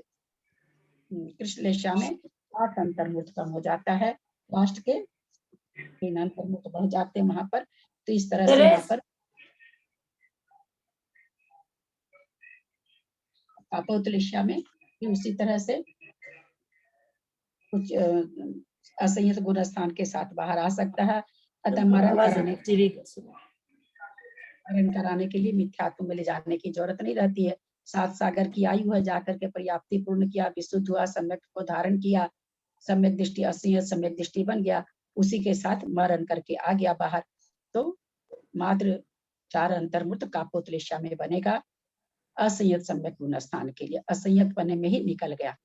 कृष्ण लेश्या में 8 अंतर्मुहूर्त कम हो जाता है। लास्ट के 3 अंतर्मुहूर्त बढ़ जाते हैं वहां पर। तो इस तरह से यहाँ पर कापोत लेश्या में भी उसी तरह से कुछ असंयत गुण स्थान के साथ बाहर आ सकता है। अतः मरण कराने के लिए मिथ्यात्व में ले जाने की जरूरत नहीं रहती है। 7 सागर की आयु है, जाकर के पर्याप्ति पूर्ण किया, विशुद्ध हुआ, सम्यक को धारण किया, सम्यक दृष्टि असंयत सम्यक दृष्टि बन गया, उसी के साथ मरण करके आ गया बाहर, तो मात्र 4 अंतर्मूर्त कापोतलेशा में बनेगा असंयत सम्यक गुण स्थान के लिए, असंयत बने में ही निकल गया।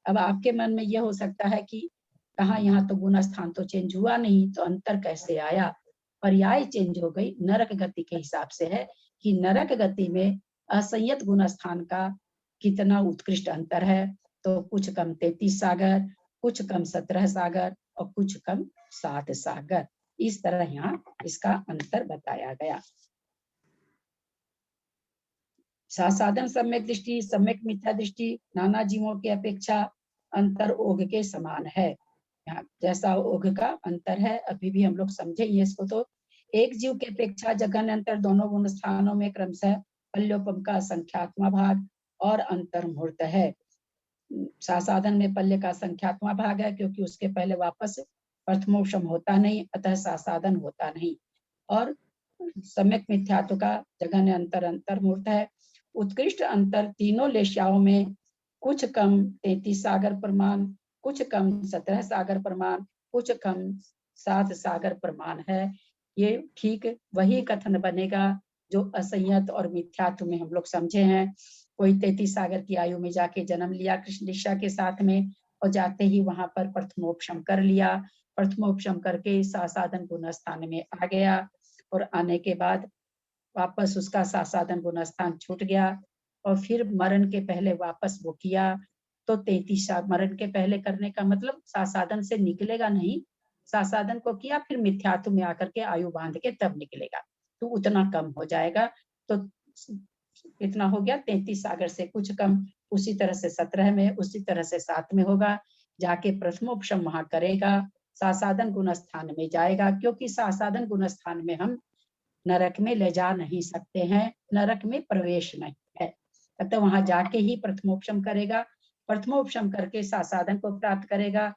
अब आपके मन में यह हो सकता है कि कहा यहाँ तो गुण स्थान तो चेंज हुआ नहीं, तो अंतर कैसे आया? पर्याय चेंज हो गई, नरक गति के हिसाब से है कि नरक गति में असंयत गुण स्थान का कितना उत्कृष्ट अंतर है, तो कुछ कम 33 सागर, कुछ कम 17 सागर और कुछ कम 7 सागर, इस तरह यहाँ इसका अंतर बताया गया। साधन सम्यक दृष्टि, सम्यक मिथ्या दृष्टि नाना जीवों की अपेक्षा अंतर ओघ के समान है। यहाँ जैसा ओघ का अंतर है, अभी भी हम लोग समझेंगे इसको। तो एक जीव के अपेक्षा जघन्य अंतर दोनों गुण स्थानों में क्रमशः पल्योपम का संख्यात्मक भाग और अंतर मुहूर्त है। साधन में पल्य का संख्यात्मक भाग है, क्योंकि उसके पहले वापस प्रथमोपशम होता नहीं, अतः साधन होता नहीं। और सम्यक मिथ्यात्व का जघन्य अंतर मुहूर्त है। उत्कृष्ट अंतर तीनों लेश्याओं में कुछ कम 33 सागर प्रमाण, कुछ कम 17 सागर प्रमाण, कुछ कम 7 सागर प्रमाण है। ये ठीक वही कथन बनेगा जो असंयत और मिथ्यात्व में हम लोग समझे हैं। कोई 33 सागर की आयु में जाके जन्म लिया कृष्ण लीला के साथ में, और जाते ही वहां पर प्रथमोपशम कर लिया, प्रथमोपशम करके साधन गुण स्थान में आ गया, और आने के बाद वापस उसका साधन गुण स्थान छूट गया, और फिर मरण के पहले वापस वो किया, तो 33 मरण के पहले करने का मतलब साधन से निकलेगा नहीं, साधन को किया फिर मिथ्यात्व में आकर के आयु बांध के तब निकलेगा, तो उतना कम हो जाएगा। तो इतना हो गया 33 सागर से कुछ कम, उसी तरह से 17 में, उसी तरह से 7 में होगा, जाके प्रथमोपशम वहां करेगा, साधन गुण स्थान में जाएगा, क्योंकि साधन गुण स्थान में हम नरक में ले जा नहीं सकते हैं, नरक में प्रवेश नहीं है, अतः वहां जाके ही प्रथमोपशम करेगा, प्रथमोपशम करके साधन को प्राप्त करेगा,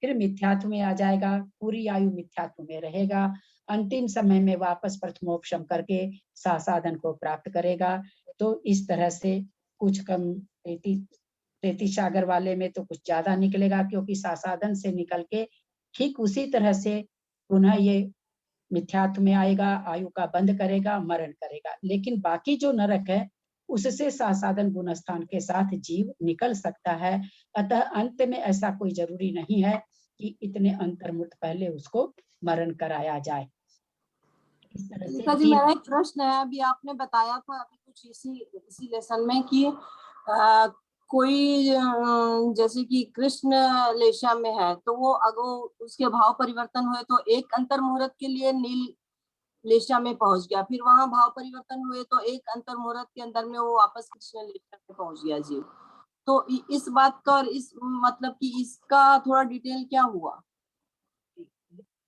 फिर मिथ्यात्व में आ जाएगा, पूरी आयु मिथ्यात्व में रहेगा, अंतिम समय में वापस प्रथमोपशम करके साधन को प्राप्त करेगा। तो इस तरह से कुछ कम 33 सागर वाले में तो कुछ ज्यादा निकलेगा, क्योंकि साधन से निकल के ठीक उसी तरह से पुनः ये मिथ्यात्व में आएगा, आयु का बंद करेगा, मरण करेगा। लेकिन बाकी जो नरक है उससे साधन गुण स्थान के साथ जीव निकल सकता है, अतः अंत में ऐसा कोई जरूरी नहीं है कि इतने अंतर्मुक्त पहले उसको मरण कराया जाए। इस तरह से जी मेरा एक प्रश्न है, अभी आपने बताया था अभी कुछ इसी लेसन में कि कोई जैसे कि कृष्ण लेशा में है, तो वो अगर उसके भाव परिवर्तन हुए तो एक अंतर मुहूर्त के लिए नील लेशा में पहुंच गया, फिर वहां भाव परिवर्तन हुए तो एक अंतर मुहूर्त के अंदर में वो वापस कृष्ण लेशा में पहुंच गया जीव। तो इस बात का और इस मतलब कि इसका थोड़ा डिटेल क्या हुआ?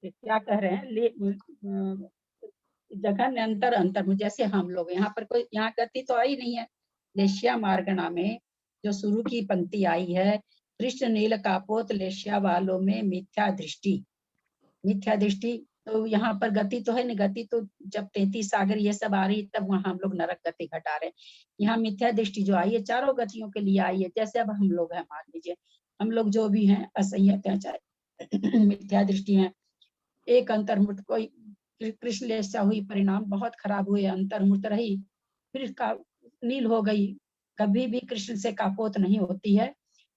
क्या कह रहे हैं? जगह अंतर जैसे हम लोग यहाँ पर कोई यहाँ गति तो आई नहीं है। लेश्या मार्गणा में जो शुरू की पंक्ति आई है, कृष्ण नील कापोत लेश्या वालों में मिथ्या दृष्टि, तो यहाँ पर गति तो है नहीं, गति तो जब 33 सागर ये सब आ रही तब वहां हम लोग नरक गति घटा रहे हैं। यहाँ मिथ्या दृष्टि जो आई है चारों गतियों के लिए आई है। जैसे अब हम लोग हैं, मान लीजिए हम लोग जो भी हैं असंयत हैं, चाहे मिथ्या दृष्टि है, एक अंतर्मुक्त कोई कृष्ण लेशा हुई, परिणाम बहुत खराब हुए, अंतर्मुक्त रही, फिर इसका नील हो गई। कभी भी कृष्ण से कापोत नहीं होती है,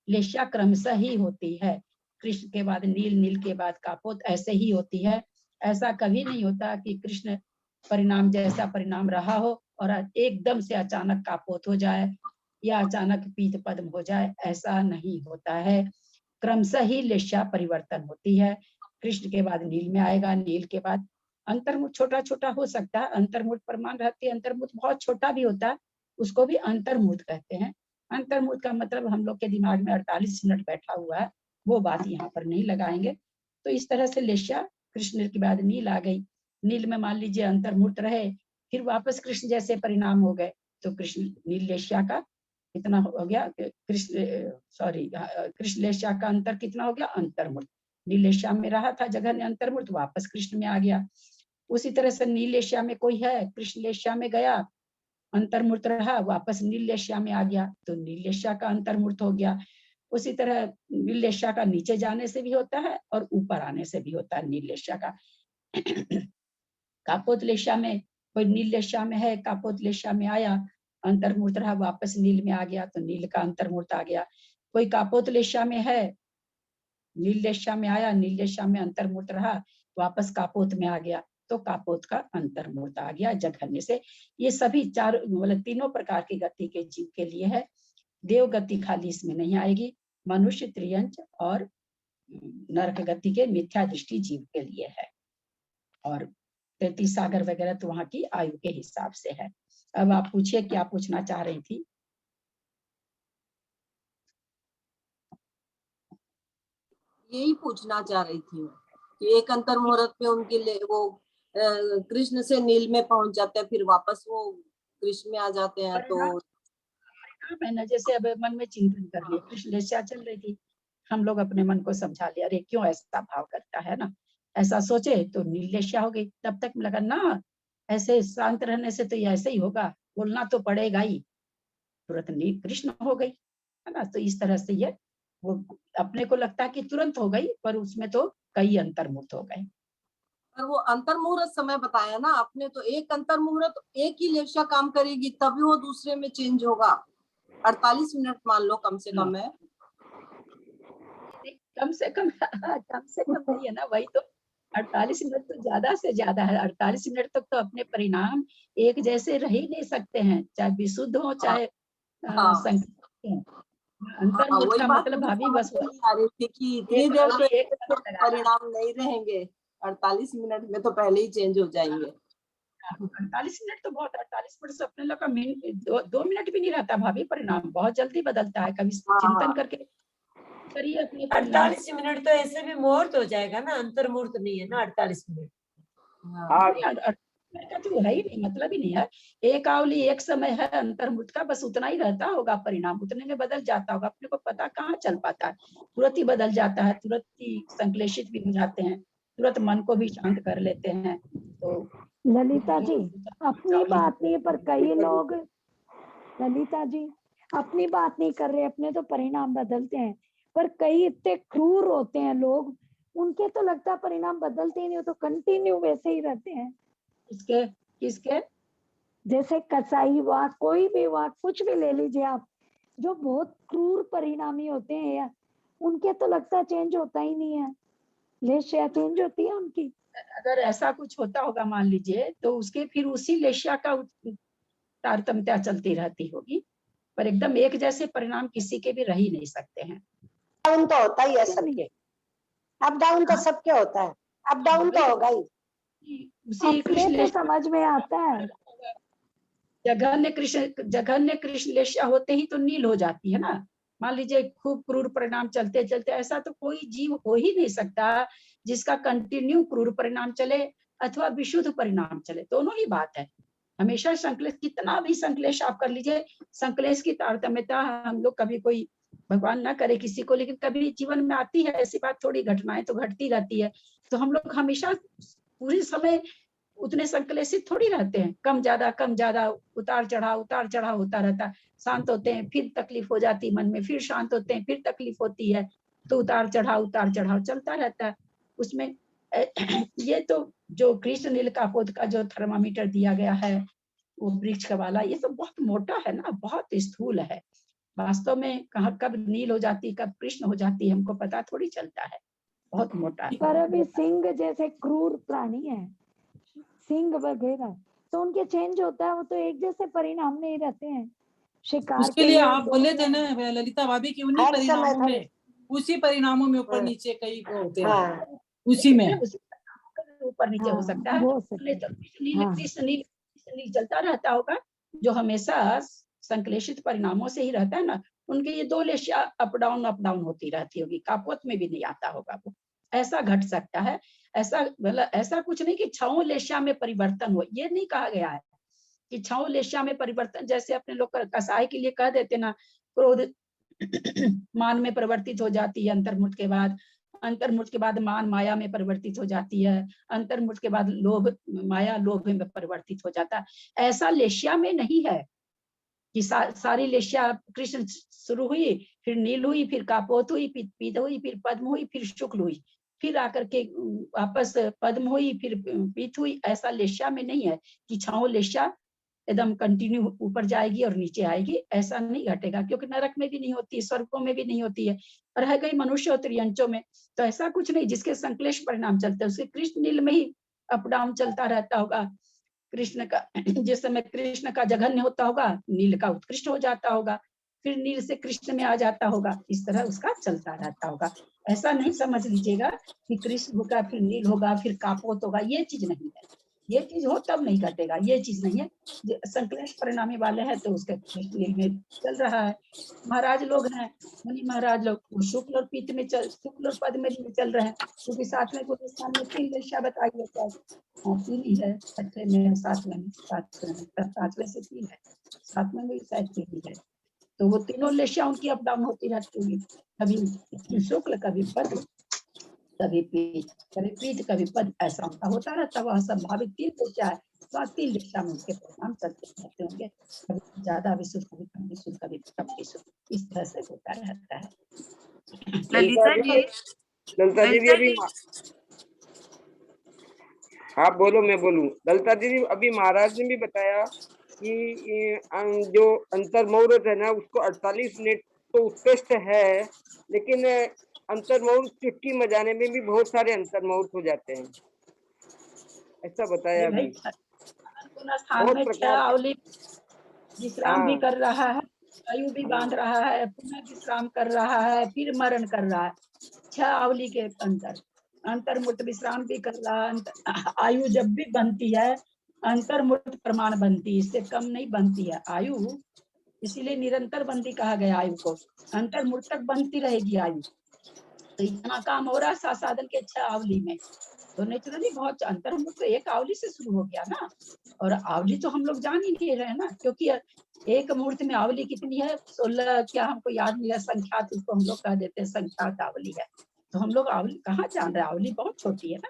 लेशा क्रमशः ही होती है, कृष्ण के बाद नील, नील के बाद कापोत, ऐसे ही होती है। ऐसा कभी नहीं होता कि कृष्ण परिणाम जैसा परिणाम रहा हो और एकदम से अचानक कापोत हो जाए या अचानक पीत पद्म हो जाए, ऐसा नहीं होता है। क्रमशः ही लेशा परिवर्तन होती है। कृष्ण के बाद नील में आएगा, नील के बाद अंतर्मुक्त छोटा छोटा हो सकता है, अंतर्मुक्त प्रमाण रहती है, अंतर्मुक्त बहुत छोटा भी होता है, उसको भी अंतर्मुक्त कहते हैं। अंतर्मुक्त का मतलब हम लोग के दिमाग में 48 मिनट बैठा हुआ है, वो बात यहाँ पर नहीं लगाएंगे। तो इस तरह से लेशा कृष्ण के बाद नील आ गई, नील में मान लीजिए अंतर्मुक्त रहे, फिर वापस कृष्ण जैसे परिणाम हो गए, तो कृष्ण नील लेशा का कितना हो गया, कृष्ण लेशा का अंतर कितना हो गया, अंतर्मुक्त। नीलेशा में रहा था जगह अंतर्मुक्त, वापस कृष्ण में आ गया। उसी तरह से नीलेशा में कोई है, कृष्ण लेशा में गया, अंतर्मुक्त रहा, वापस नीलेशा में आ गया, तो नीलेशा का अंतर्मुक्त हो गया। उसी तरह नीलेशा का नीचे जाने से भी होता है और ऊपर आने से भी होता है नीलेशा का। कापोतलेशा में कोई नीलेशा में है, कापोतलेशा में आया, अंतर्मूर्त रहा, वापस नील में आ गया तो नील का अंतर्मूर्त आ गया। कोई कापोतलेशा में है, नीलेशा में आया, नीलेशा में अंतर्मूर्त रहा, वापस कापोत में आ गया तो कापोत का अंतर्मूर्त आ गया जघन्य से। ये सभी चार मतलब तीनों प्रकार की गति के जीव के लिए है। देव गति खाली इसमें नहीं आएगी, मनुष्य, त्रियंच और नरक गति के मिथ्या दृष्टि जीव के लिए है। और 33 सागर वगैरह तो वहां की आयु के हिसाब से है। अब आप पूछिए क्या पूछना चाह रही थी। यही पूछना चाह रही थी मैं कि एक अंतर मुहूर्त में उनके लिए वो कृष्ण से नील में पहुंच जाते हैं, फिर वापस वो कृष्ण में आ जाते हैं। तो मैंने जैसे अब मन में चिंतन कर लिया, कृष्ण लेशा चल रही थी, हम लोग अपने मन को समझा लिया, अरे क्यों ऐसा भाव करता है ना, ऐसा सोचे तो नीलेशा हो गई। तब तक लगा ना ऐसे शांत रहने से तो ये ऐसे ही होगा, बोलना तो पड़ेगा ही, तुरंत नील कृष्ण हो गई, है ना। तो इस तरह से ये वो अपने को लगता है कि तुरंत हो गई, पर उसमें तो कई अंतर्मुक्त हो गए। पर वो अंतर मुहूर्त समय बताया ना आपने, तो एक अंतर मुहूर्त एक ही लेशा काम करेगी तभी वो दूसरे में चेंज होगा। 48 मिनट मान लो कम से कम है, कम से कम नहीं है ना, वही तो 48 मिनट तो ज्यादा से ज्यादा है। 48 मिनट तक तो अपने परिणाम एक जैसे रह ही नहीं सकते हैं, चाहे विशुद्ध हो चाहे संकुचित हो। अंतर्मुख का मतलब भाभी बस आ रही थी कि इतनी देर तो एक परिणाम नहीं रहेंगे, 48 मिनट में तो पहले ही चेंज हो जाएंगे। 48 मिनट तो बहुत, 48 मिनट से अपने लोग का दो मिनट भी नहीं रहता भाभी, परिणाम बहुत जल्दी बदलता है। कभी चिंतन करके करिए अपने परिणाम। 48 मिनट तो ऐसे भी मुहूर्त हो जाएगा ना, अंतर मुहूर्त नहीं है ना 48 मिनट। का तो है ही नहीं, मतलब ही नहीं है। एक आवली एक समय है अंतर्मुक्त का, बस उतना ही रहता होगा, परिणाम उतने में बदल जाता होगा। अपने को पता कहाँ चल पाता है, तुरंत ही बदल जाता है, तुरंत ही संश्लेषित भी हो जाते हैं, तुरंत मन को भी शांत कर लेते हैं। तो ललिता जी अपनी बात नहीं, पर कई लोग, ललिता जी अपनी बात नहीं कर रहे, अपने तो परिणाम बदलते हैं, पर कई इतने क्रूर होते हैं लोग, उनके तो लगता है परिणाम बदलते ही नहीं, तो कंटिन्यू वैसे ही रहते हैं। किसके किसके जैसे कसाई वाक, कोई भी वाक, कुछ भी ले लीजिए आप, जो बहुत क्रूर परिणामी होते हैं या उनके तो लगता है चेंज होता ही नहीं है, लेशिया चेंज होती है उनकी। अगर ऐसा कुछ होता होगा मान लीजिए, तो उसके फिर उसी लेशिया का तारतम्यता चलती रहती होगी, पर एकदम एक जैसे परिणाम किसी के भी रह ही नहीं सकते हैं। डाउन तो होता ही है सबके, अप डाउन तो सबके होता है, अप डाउन तो होगा ही। उसी कृष्ण तो समझ में आता है, जघन्य कृष्ण लेशिया होते ही तो नील हो जाती है ना। मान लीजिए खूब क्रूर परिणाम चलते चलते, ऐसा तो कोई जीव हो ही नहीं सकता जिसका कंटिन्यू क्रूर परिणाम चले अथवा विशुद्ध परिणाम चले, दोनों ही बात है। हमेशा संकलेश, कितना भी संकलेश आप कर लीजिए, संकलेश की तारतम्यता हम लोग कभी कोई, भगवान ना करे किसी को, लेकिन कभी जीवन में आती है ऐसी बात, थोड़ी घटनाएं तो घटती रहती है। तो हम लोग हमेशा पूरे समय उतने संकलेशित थोड़ी रहते हैं, कम ज्यादा उतार चढ़ाव होता रहता है। शांत होते हैं फिर तकलीफ हो जाती मन में, फिर शांत होते हैं फिर तकलीफ होती है, तो उतार चढ़ाव चलता रहता है उसमें। ये तो जो कृष्ण नील कापोत का जो थर्मामीटर दिया गया है, वो वृक्ष का वाला, ये तो बहुत मोटा है ना, बहुत स्थूल है। वास्तव में कहाँ कब नील हो जाती, कब कृष्ण हो जाती, हमको पता थोड़ी चलता है, बहुत मोटा है। पर अभी सिंह जैसे क्रूर प्राणी है, सिंह वगैरह, तो उनके चेंज होता है, वो तो एक जैसे परिणाम नहीं रहते हैं। शिकार उसके लिए आप बोले थे ना ललिता भाभी की उन्हीं परिणामों में, उसी परिणामों में ऊपर नीचे कई होते हैं, उसी में ऊपर नीचे हो सकता है। कृष्ण चलता रहता होगा, जो हमेशा संश्लेषित परिणामों से ही रहता है ना, उनके ये दो लेशिया अप डाउन होती रहती होगी, कापोत में भी नहीं आता होगा वो, ऐसा घट सकता है। ऐसा मतलब ऐसा कुछ नहीं कि छओ लेशिया में परिवर्तन हो, ये नहीं कहा गया है कि छओ लेशिया में परिवर्तन, जैसे अपने लोग कसाई के लिए कह देते ना, क्रोध मान में परिवर्तित हो जाती है अंतर्मुख के बाद, अंतर्मुख के बाद मान माया में परिवर्तित हो जाती है, अंतर्मुख के बाद लोभ माया लोभ में परिवर्तित हो जाता है, ऐसा लेशिया में नहीं है। कि सारी लेशिया कृष्ण शुरू हुई, फिर नील हुई, फिर कापोत हुई, फिर पीत हुई, फिर पद्म हुई, फिर शुक्ल हुई, फिर आकर के वापस पद्म हुई, फिर पीत हुई। ऐसा लेशिया में नहीं है कि छाओ लेशिया एकदम कंटिन्यू ऊपर जाएगी और नीचे आएगी, ऐसा नहीं घटेगा, क्योंकि नरक में भी नहीं होती है, स्वर्गों में भी नहीं होती है, और रह गई मनुष्य और त्रियंचों में। तो ऐसा कुछ नहीं, जिसके संश्लेष परिणाम चलते हैं उसके कृष्ण नील में ही अप डाउन चलता रहता होगा। कृष्ण का जिस समय कृष्ण का जघन्य होता होगा, नील का उत्कृष्ट हो जाता होगा, फिर नील से कृष्ण में आ जाता होगा, इस तरह उसका चलता रहता होगा। ऐसा नहीं समझ लीजिएगा कि कृष्ण होगा फिर नील होगा फिर कापोत होगा, ये चीज नहीं है। ये चीज हो तब नहीं घटेगा, ये चीज नहीं है। संश्लेष परिणामी वाले हैं तो उसके कृष्ण नील में चल रहा है। महाराज लोग हैं, मुनि महाराज लोग, वो शुक्ल और पीत में शुक्ल और पद में चल रहे हैं, क्योंकि सातवें को स्थान में 3 लेशिया बताई है, 3 ही है, छठे में, सातवें में, पांचवें से 3 है, सातवें में शायद 3 ही है। तो वो तीनों लेशिया उनकी अप डाउन होती रहती होगी, कभी शुक्ल, कभी पद, कभी पीत, कभी पद, ऐसा उनका होता रहता है। वह संभावित 3 लेशिया है, तो 3 लेशिया में उनके परिणाम चलते रहते होंगे, कभी ज्यादा विशुद्ध, कभी कम विशुद्ध, कभी कम विशुद्ध, इस तरह से होता रहता है। ललिता जी भी अभी आप बोलो मैं बोलूं। ललिता जी, अभी महाराज ने भी बताया कि जो अंतर्मुहूर्त है ना, उसको 48 मिनट तो उत्कृष्ट है, लेकिन अंतर्मुहूर्त चुटकी बजाने में भी बहुत सारे अंतर्मुहूर्त हो जाते हैं, ऐसा बताया अभी। स्थान में 6 आवली विश्राम भी हाँ। कर रहा है, आयु भी बांध रहा है, पुनः विश्राम कर रहा है, फिर मरण कर रहा है। 6 आवली के अंतर्मुक्त विश्राम भी कर रहा है। आयु जब भी बनती है अंतर्मुक्त प्रमाण बनती है, इससे कम नहीं बनती है आयु, इसीलिए निरंतर बंदी कहा गया आयु को। अंतर्मुक्त तक बनती रहेगी आयु। तो इतना काम हो रहा है साधन के 6 आवली में, तो नेचुरली बहुत अंतर्मुक्त तो 1 आवली से शुरू हो गया ना, और आवली तो हम लोग जान ही नहीं रहे ना, क्योंकि एक मुहूर्त में आवली कितनी है, 16, क्या हमको याद नहीं है, संख्यात उसको हम लोग कह देते हैं, संख्यात आवली है। तो हम लोग आवली कहाँ जान रहे हैं, आवली बहुत छोटी है ना।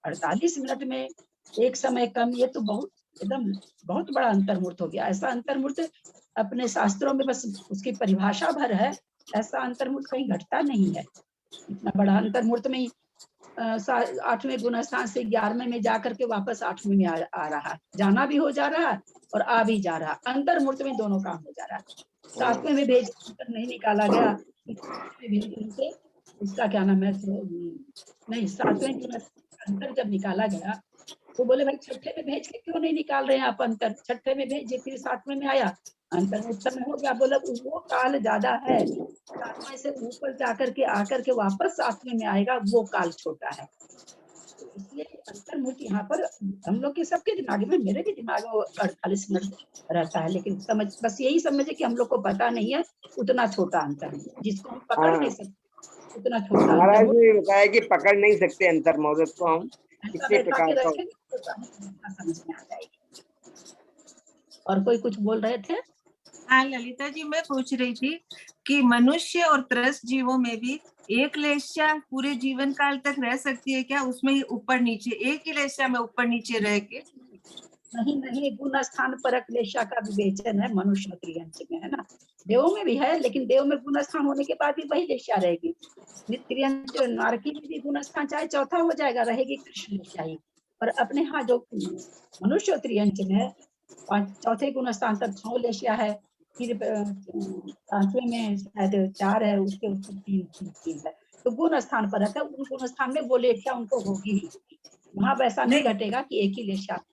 48 मिनट में एक समय कम, ये तो बहुत एकदम बहुत बड़ा अंतर्मुहूर्त हो गया। ऐसा अंतर्मुहूर्त अपने शास्त्रों में बस उसकी परिभाषा भर है, ऐसा अंतर्मुहूर्त कहीं घटता नहीं है। इतना बड़ा अंतर्मुहूर्त में 8वें गुणस्थान से 11वें में जाकर के वापस 8वें में आ रहा है, जाना भी हो जा रहा है और आ भी जा रहा है, अंतर्मुहूर्त में दोनों काम हो जा रहा है। 7वें में भेज नहीं निकाला गया, से उसका क्या नाम है, नहीं 7वें अंतर जब निकाला गया तो बोले भाई 6ठे में भेज के क्यों नहीं निकाल रहे हैं आप अंतर, 6ठे में भेजे फिर 7वें में आया, अंतर उत्तर में हो गया। बोला वो काल ज्यादा है, 7वें से ऊपर जाकर के आकर के वापस 7वें में आएगा, वो काल छोटा है। इसलिए अंतर्मुहूर्त यहाँ पर हम लोग के सबके दिमाग में, मेरे भी दिमाग में 48 मिनट रहता है, लेकिन समझ बस यही समझे कि हम लोग को पता नहीं है उतना छोटा अंतर, जिसको हम पकड़ नहीं सकते उतना छोटा। महाराज ने बताया कि पकड़ नहीं सकते अंतर्मुहूर्त को हम, कितने बैठा प्रकार के का। रखेंगे तो समझ में आ जाएगी। और कोई कुछ बोल रहे थे? हाँ ललिता जी, मैं पूछ रही थी कि मनुष्य और त्रस्त जीवों में भी एक लेशिया पूरे जीवन काल तक रह सकती है क्या? उसमें ही ऊपर नीचे एक ही लेशिया में ऊपर नीचे रह के? नहीं, गुण स्थान परक लेशा का विवेचन है मनुष्य त्रियंच में, है ना। देवों में भी है, लेकिन देव में गुण स्थान होने के बाद भी वही लेशा रहेगी। त्रियंच नारकी में भी गुण स्थान चाहे चौथा हो जाएगा, रहेगी कृष्ण लेशा ही। और अपने यहाँ जो मनुष्य त्रियंच में है, चौथे गुण स्थान तक 6 लेशा है, फिर 5वें में शायद 4 है, उसके ऊपर 3 है। तो गुण स्थान पर है, उन गुण स्थान में वो लेशा उनको होगी ही होगी। वहां वैसा नहीं घटेगा कि एक ही लेशा,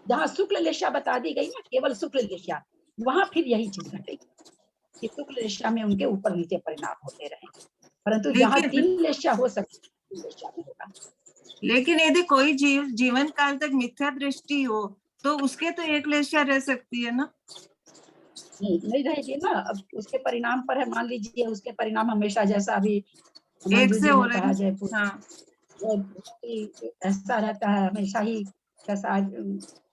जहाँ शुक्ल लेशा बता दी गई ना, केवल शुक्ल लेशा, वहां फिर यही चीज घटेगी कि शुक्ल लेशा में उनके ऊपर नीचे परिणाम होते रहेंगे, परंतु जहाँ 3 लेशा हो सकती लेशा में होगा। लेकिन यदि कोई जीवन काल तक मिथ्या दृष्टि हो तो उसके तो एक लेशा रह सकती है ना? नहीं रहेगी ना, अब उसके परिणाम पर है। मान लीजिए उसके परिणाम हमेशा, जैसा अभी एक से हो कहा जाए, हाँ। ऐसा रहता है हमेशा ही, कैसा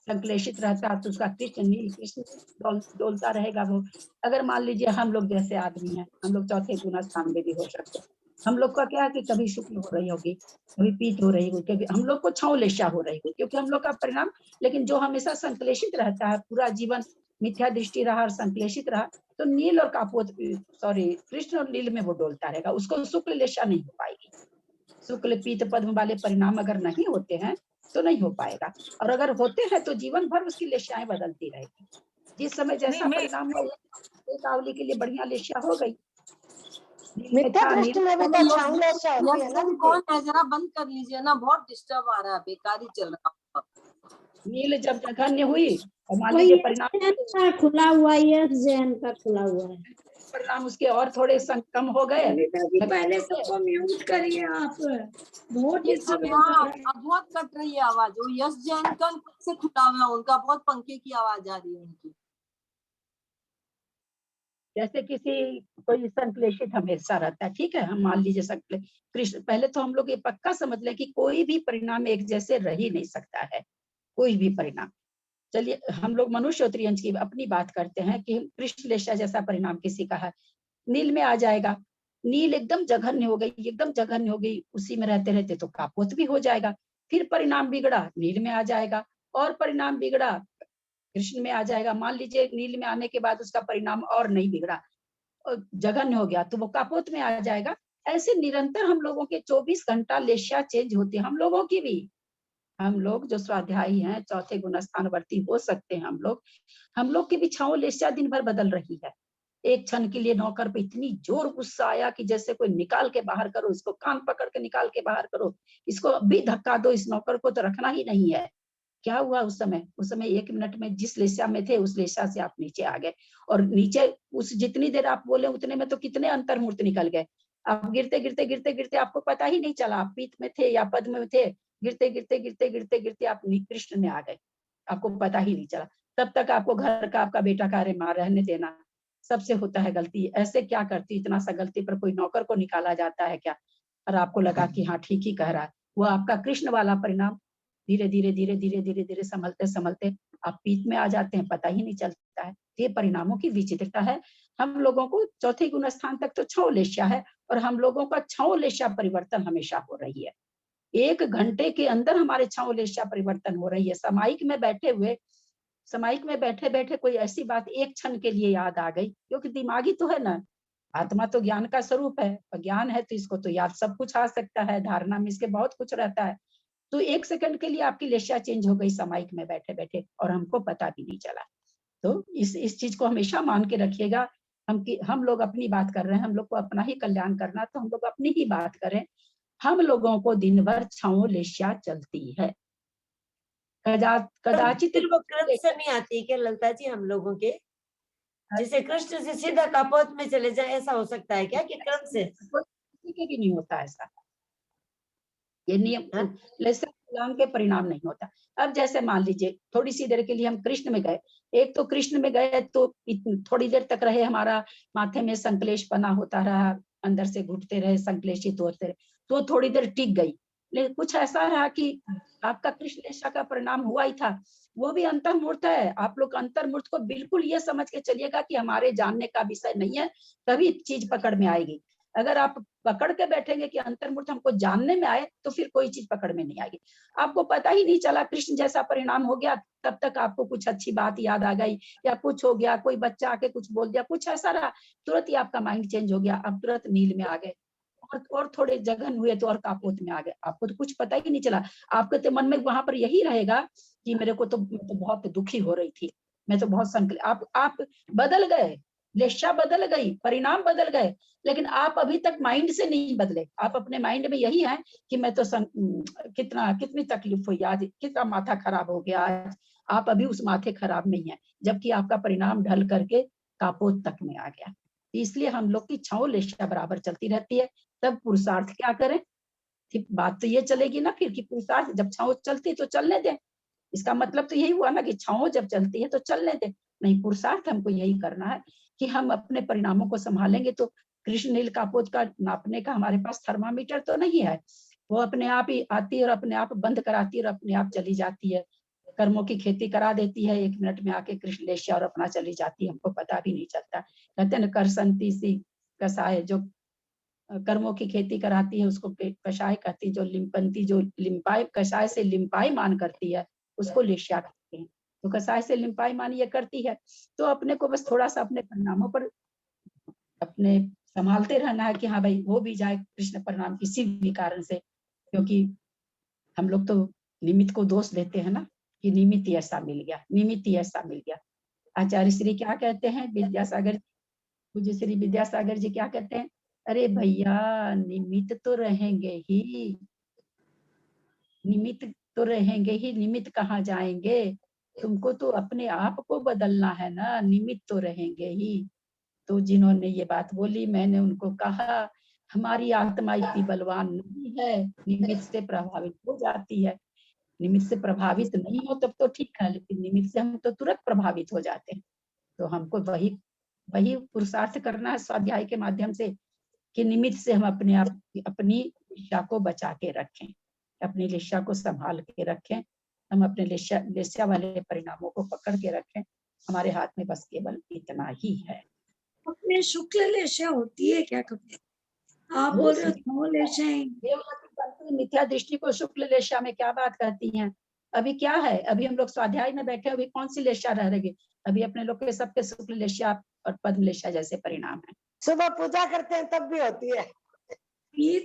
संक्लेशित रहता है, तो उसका कृष्ण डोलता रहेगा वो। अगर मान लीजिए हम लोग जैसे आदमी हैं, हम लोग चौथे गुण स्थान में भी हो सकते हैं। हम लोग का क्या है कि कभी शुक्ल हो रही होगी, कभी पीत हो रही होगी, हम लोग को 6 लेशा हो रही होगी, क्योंकि हम लोग का परिणाम, लेकिन जो हमेशा संक्लेशित रहता है पूरा जीवन, मिथ्या दृष्टि रहा और संक्लेशित रहा तो नील और कापोत कृष्ण और नील में वो डोलता रहेगा, उसको शुक्ल लेशा नहीं हो पाएगी। शुक्ल पीत पद्म वाले परिणाम अगर नहीं होते हैं तो नहीं हो पाएगा, और अगर होते हैं तो जीवन भर उसकी लेशाएं बदलती रहेगी। जिस समय जैसा परिणाम हो, एक आवली के लिए बढ़िया लेशा हो गई, मिथ्या दृष्टि में भी तो छाऊ लेशा होती है ना यस कौन है, जरा बंद कर लीजिए ना, बहुत डिस्टर्ब आ रहा है, बेकार ही चल रहा है। नील जब जघन्य हुई और मान लीजिए परिणाम खुला हुआ है, जैन का खुला हुआ है, परिणाम उसके और थोड़े कम हो गए। पहले सबको म्यूट करिए आप, बहुत बहुत कट रही है आवाज। वो यस जैन का से खुला हुआ है, उनका बहुत पंखे की आवाज आ रही है उनकी। जैसे किसी कोई संक्लेशित हमेशा रहता है, ठीक है, हम मान लीजिए कृष्ण, पहले तो हम लोग ये पक्का समझ लें कि कोई भी परिणाम एक जैसे रह ही नहीं सकता है, कोई भी परिणाम। चलिए हम लोग मनुष्य और त्रियंश की अपनी बात करते हैं कि कृष्ण लेशा जैसा परिणाम किसी का है, नील में आ जाएगा, नील एकदम जघन्य हो गई, एकदम जघन्य हो गई, उसी में रहते रहते तो कापोत भी हो जाएगा। फिर परिणाम बिगड़ा, नील में आ जाएगा, और परिणाम बिगड़ा, कृष्ण में आ जाएगा। मान लीजिए नील में आने के बाद उसका परिणाम और नहीं बिगड़ा, जघन्य हो गया, तो वो कापोत में आ जाएगा। ऐसे निरंतर हम लोगों के 24 घंटा लेशा चेंज होती है, हम लोगों की भी। हम लोग जो स्वाध्यायी हैं, चौथे गुण स्थानवर्ती हो सकते हैं, हम लोग की भी छाओ लेशा दिन भर बदल रही है। एक क्षण के लिए नौकर पे इतनी जोर गुस्सा आया कि जैसे कोई निकाल के बाहर करो, इसको कान पकड़ के निकाल के बाहर करो, इसको अभी धक्का दो, इस नौकर को तो रखना ही नहीं है। क्या हुआ उस समय 1 मिनट में जिस लेशा में थे उस लेशा से आप नीचे आ गए, और नीचे उस जितनी देर आप बोले उतने में तो कितने अंतर्मूर्त निकल गए। आप गिरते गिरते गिरते गिरते आपको पता ही नहीं चला आप पीत में थे या पद्म में थे, गिरते गिरते गिरते गिरते गिरते आप कृष्ण में आ गए, आपको पता ही नहीं चला। तब तक आपको घर का आपका बेटा का, अरे माँ रहने देना, सबसे होता है गलती, ऐसे क्या करती, इतना सा गलती पर कोई नौकर को निकाला जाता है क्या? और आपको लगा कि हाँ ठीक ही कह रहा है, वो आपका कृष्ण वाला परिणाम धीरे धीरे धीरे धीरे धीरे धीरे संभलते संभलते आप पीत में आ जाते हैं, पता ही नहीं चलता है। ये परिणामों की विचित्रता है। हम लोगों को चौथे गुण स्थान तक तो छौ लेशा है, और हम लोगों का छौ लेशा परिवर्तन हमेशा हो रही है। 1 घंटे के अंदर हमारे छौ लेशा परिवर्तन हो रही है। समाइक में बैठे बैठे कोई ऐसी बात एक क्षण के लिए याद आ गई, क्योंकि दिमागी तो है ना, आत्मा तो ज्ञान का स्वरूप है, और ज्ञान है तो इसको तो याद सब कुछ आ सकता है, धारणा में इसके बहुत कुछ रहता है। तो 1 सेकंड के लिए आपकी लेशा चेंज हो गई समाइक में बैठे बैठे, और हमको पता भी नहीं चला। तो इस चीज को हमेशा मान के रखिएगा। हम लोग अपनी बात कर रहे हैं, हम लोग को अपना ही कल्याण करना, तो हम लोग अपनी ही बात करें। हम लोगों को दिन भर छाओ लेशा चलती है, कदाचित फिर वो क्रम से नहीं आती क्या ललिता जी हम लोगों के? जैसे कृष्ण से सीधा कापोत में चले जाए, ऐसा हो सकता है क्या कि क्रम से? किसी के भी नहीं होता ऐसा, ये नियम लेशा के परिणाम नहीं होता। अब जैसे मान लीजिए थोड़ी सी देर के लिए हम कृष्ण में गए, एक तो कृष्ण में गए तो थोड़ी देर तक रहे, हमारा माथे में संक्लेश बना होता रहा, अंदर से घुटते रहे, संक्लेशित होते रहे, तो थोड़ी देर टिक गई। लेकिन कुछ ऐसा रहा कि आपका कृष्ण लेशा का परिणाम हुआ ही था, वो भी अंतर्मूर्त है। आप लोग अंतर्मूर्त को बिल्कुल ये समझ के चलिएगा कि हमारे जानने का विषय नहीं है, तभी चीज पकड़ में आएगी। अगर आप पकड़ के बैठेंगे कि अंतर्मूर्त हमको जानने में आए, तो फिर कोई चीज पकड़ में नहीं आएगी। आपको पता ही नहीं चला कृष्ण जैसा परिणाम हो गया, तब तक आपको कुछ अच्छी बात याद आ गई, या कुछ हो गया, कोई बच्चा आके कुछ बोल दिया, कुछ ऐसा रहा, तुरंत ही आपका माइंड चेंज हो गया, आप तुरंत नील में आ गए, और थोड़े जगन हुए तो और कापोत में आ गए, आपको तो कुछ पता ही नहीं चला। आपके तो मन में वहां पर यही रहेगा कि मेरे को तो बहुत दुखी हो रही थी, मैं तो बहुत आप बदल गए, लेशा बदल गई, परिणाम बदल गए, लेकिन आप अभी तक माइंड से नहीं बदले। आप अपने माइंड में यही है कि मैं तो कितनी तकलीफ हुई आज, कितना माथा खराब हो गया आज, आप अभी उस माथे खराब में ही है, जबकि आपका परिणाम ढल करके कापोत तक में आ गया। इसलिए हम लोग की छौ लेशा बराबर चलती रहती है। तब पुरुषार्थ क्या करें? बात तो ये चलेगी ना फिर कि पुरुषार्थ जब छाओ चलती तो चलने दें, इसका मतलब तो यही हुआ ना कि छाओ जब चलती है तो चलने दें। नहीं, पुरुषार्थ हमको यही करना है कि हम अपने परिणामों को संभालेंगे। तो कृष्ण नील कापोत का नापने का हमारे पास थर्मामीटर तो नहीं है, वो अपने आप ही आती है और अपने आप बंद कराती है और अपने आप चली जाती है, कर्मों की खेती करा देती है 1 मिनट में आके कृष्ण लेशा, और अपना चली जाती है, हमको पता भी नहीं चलता। कहते हैं करसंती सी कसाय, जो कर्मों की खेती कराती है उसको कषाय कहती है, जो लिम्पंती जो लिम्पाई कषाय से लिम्पाई मान करती है उसको लेशा कहते हैं। तो कसाय से लिम्पाई मानी ये करती है। तो अपने को बस थोड़ा सा अपने परिणामों पर अपने संभालते रहना है कि हाँ भाई हो भी जाए कृष्ण परिणाम किसी भी कारण से, क्योंकि हम लोग तो निमित्त को दोष देते हैं ना कि निमित्त ऐसा मिल गया, निमित्त ऐसा मिल गया। आचार्य श्री क्या कहते हैं, विद्यासागर, पूज्य श्री विद्यासागर जी क्या कहते हैं, अरे भैया निमित्त तो रहेंगे ही, निमित्त तो रहेंगे ही, निमित्त कहाँ जाएंगे, तुमको तो अपने आप को बदलना है ना, निमित्त तो रहेंगे ही। तो जिन्होंने ये बात बोली मैंने उनको कहा हमारी आत्मा इतनी बलवान नहीं है, निमित्त से प्रभावित हो जाती है। निमित्त से प्रभावित नहीं हो तब तो ठीक है, लेकिन निमित्त से हम तो तुरंत प्रभावित हो जाते हैं। तो हमको वही पुरुषार्थ करना है स्वाध्याय के माध्यम से कि निमित्त से हम अपने आप अपनी लिस्या को बचा के रखें, अपनी लिस्या को संभाल के रखें, हम अपने लिस्या वाले परिणामों को पकड़ के रखें। हमारे हाथ में बस केवल इतना ही है। अपने शुक्ल लेशा होती है क्या कभी? आप बोल रहे हो लेशा मिथ्या दृष्टि को शुक्ल लेशा में क्या बात कहती हैं? अभी क्या है, अभी हम लोग स्वाध्याय में बैठे, अभी कौन सी लेशा रह गई? अभी अपने लोग के सबके शुक्ल लेशा और पद्म लेशा जैसे परिणाम है। सुबह पूजा करते हैं तब भी होती है,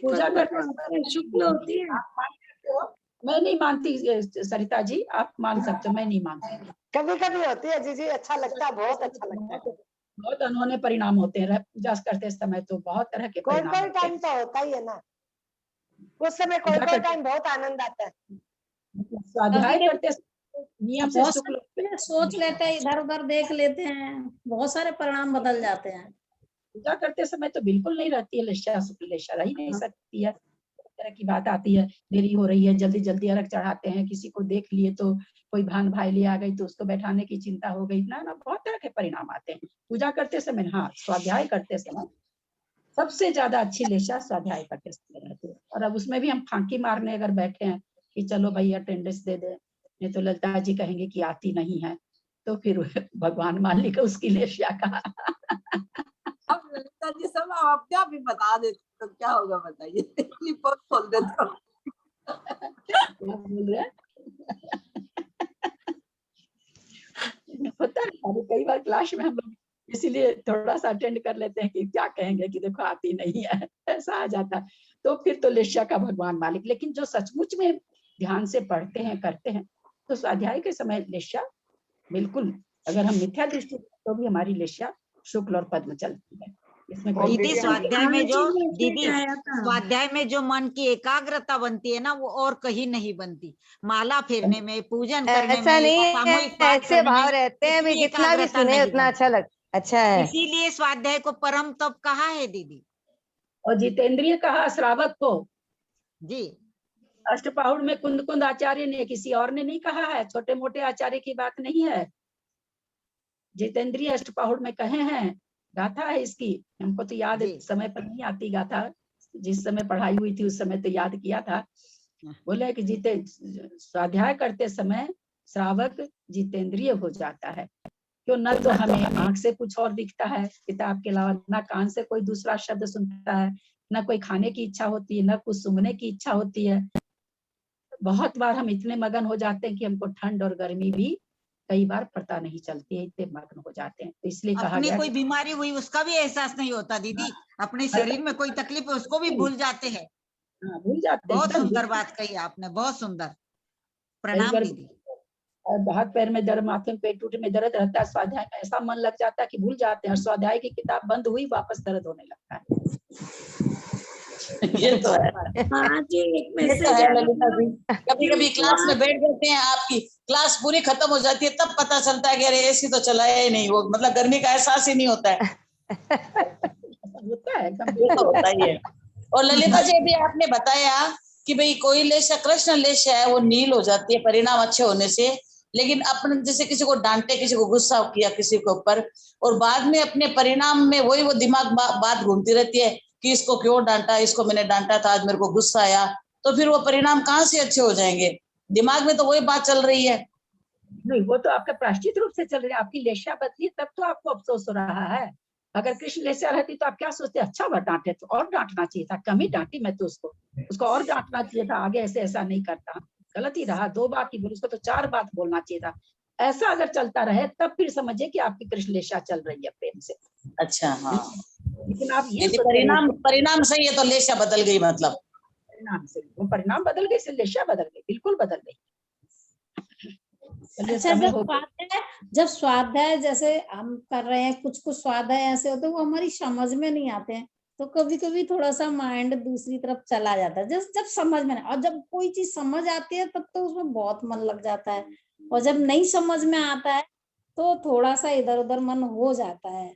पूजा करते शुक्ल होती है। मैं नहीं मानती सरिता जी, आप मान सकते हो, मैं नहीं मानती। कभी कभी होती है जी, अच्छा लगता है, बहुत अच्छा लगता है। बहुत अनहोने परिणाम होते हैं पूजा करते समय, तो बहुत तरह के कोई परिणाम होते टाइम हैं। तो होता ही है ना, उस समय कोई टाइम बहुत आनंद आता है। स्वाध्याय करते नियम से शुक्ल सोच लेते हैं, इधर उधर देख लेते हैं, बहुत सारे परिणाम बदल जाते हैं। पूजा करते समय तो बिल्कुल नहीं रहती है लेशा, शुक्ल लेशा रह ही नहीं सकती है। तरह की बात आती है, देरी हो रही है, जल्दी जल्दी अर्घ चढ़ाते हैं, किसी को देख लिए तो कोई भान भाई ले आ गई तो उसको बैठाने की चिंता हो गई ना, बहुत तरह के परिणाम आते हैं पूजा करते समय। हाँ, स्वाध्याय करते समय सबसे ज्यादा अच्छी लेशा स्वाध्याय करते समय रहती है। और अब उसमें भी हम फांकी मारने अगर बैठे हैं कि चलो भाई अटेंडेंस दे दे, नहीं तो ललिता जी कहेंगे कि आती नहीं है, तो फिर भगवान मालिक उसकी लेशा का अब ललिता जी सब आप क्या भी बता देते तो क्या होगा बताइए, रिपोर्ट खोल देता हूँ। क्या बोल रहे हैं? होता है अभी कई बार क्लास में हम लोग इसीलिए थोड़ा सा अटेंड कर लेते हैं कि क्या कहेंगे कि देखो आती नहीं है, ऐसा आ जाता है। तो फिर तो लेशा का भगवान मालिक। लेकिन जो सचमुच में ध्यान से पढ़ते हैं करते हैं तो स्वाध्याय के समय लेशा बिल्कुल, अगर हम मिथ्या दृष्टि तो भी हमारी लेशा शुक्ल और पद्म चलती है। इसमें कोई दीदी स्वाध्याय में जो मन की एकाग्रता बनती है ना, वो और कहीं नहीं बनती। माला फेरने में, पूजन करने ऐसा में, नहीं सामूहिक है, पाठ ऐसे करने भाव में रहते हैं, इतनी जितना भी एकाग्रता सुने नहीं उतना अच्छा अच्छा है। इसीलिए स्वाध्याय को परम तप कहा है दीदी। और जितेंद्रिय कहा श्रावक को जी। अष्टपाहुड़ में कुंद कुंद आचार्य ने, किसी और ने नहीं कहा है, छोटे मोटे आचार्य की बात नहीं है। जितेंद्रिय अष्टपाहुड़ में कहे हैं, गाथा है इसकी, हमको तो याद समय पर नहीं आती गाथा, जिस समय पढ़ाई हुई थी उस समय तो याद किया था। बोले कि स्वाध्याय करते समय श्रावक जितेंद्रिय हो जाता है, क्यों न तो हमें आंख से कुछ और दिखता है किताब के अलावा, ना कान से कोई दूसरा शब्द सुनता है, ना कोई खाने की इच्छा होती है, ना कुछ सूंघने की इच्छा होती है। बहुत बार हम इतने मगन हो जाते हैं कि हमको ठंड और गर्मी भी कई बार पता नहीं चलती है, इतने मग्न हो जाते हैं। तो इसलिए कहा गया कोई बीमारी हुई उसका भी एहसास नहीं होता दीदी। अपने शरीर में कोई तकलीफ है उसको भी भूल जाते हैं। भूल जाते हैं। बहुत सुंदर बात कही आपने, बहुत सुंदर। प्रणाम दीदी। हाथ पैर में दर्द, माथे में पेट टूटे में दर्द रहता है, स्वाध्याय में ऐसा मन लग जाता है कि भूल जाते हैं, और स्वाध्याय की किताब बंद हुई वापस दर्द होने लगता है। ये तो है। ललिता जी, कभी कभी क्लास में बैठ जाते हैं, आपकी क्लास पूरी खत्म हो जाती है, तब पता चलता है कि अरे एसी तो चलाया ही नहीं, वो मतलब गर्मी का एहसास ही नहीं होता है। होता है, ये तो होता ही है। और ललिता जी अभी आपने बताया कि भाई कोई लेशा, कृष्ण लेशा है, वो नील हो जाती है परिणाम अच्छे होने से, लेकिन अपन जैसे किसी को डांटे, किसी को गुस्सा किया किसी के ऊपर, और बाद में अपने परिणाम में वही वो दिमाग बात घूमती रहती है कि इसको क्यों डांटा, इसको मैंने डांटा था, आज मेरे को गुस्सा आया, तो फिर वो परिणाम कहाँ से अच्छे हो जाएंगे? दिमाग में तो वही बात चल रही है। नहीं, वो तो आपका प्रायश्चित रूप से चल रही है, आपकी लेशा बदली तब तो आपको अफसोस हो रहा है। अगर कृष्ण लेशा रहती तो आप क्या सोचते, अच्छा वह डांटे तो और डांटना चाहिए था, कम ही डांटी मैं तो उसको और डांटना चाहिए था, आगे ऐसे ऐसा नहीं करता, गलत ही रहा, 2 बात ही बोली, उसको तो 4 बात बोलना चाहिए था। ऐसा अगर चलता रहे तब फिर समझिए कि आपकी कृष्ण लेशा चल रही है प्रेम से। अच्छा, हाँ। लेकिन आप ये यदि सोच रहे हैं परिणाम सही है तो लेशा बदल गई, मतलब परिणाम से, वो परिणाम बदल गए, इससे लेशा बदल गई, बिल्कुल बदल गई। चलिए, अच्छा, समय हो गया। जब स्वाध्याय जैसे हम कर रहे हैं, कुछ कुछ स्वाध्याय ऐसे होते हैं वो हमारी समझ में नहीं आते हैं, तो कभी कभी थोड़ा सा माइंड दूसरी तरफ चला जाता है, जब समझ में नहीं, और जब कोई चीज समझ आती है तब तो उसमें बहुत मन लग जाता है, और जब नहीं समझ में आता है तो थोड़ा सा इधर उधर मन हो जाता है,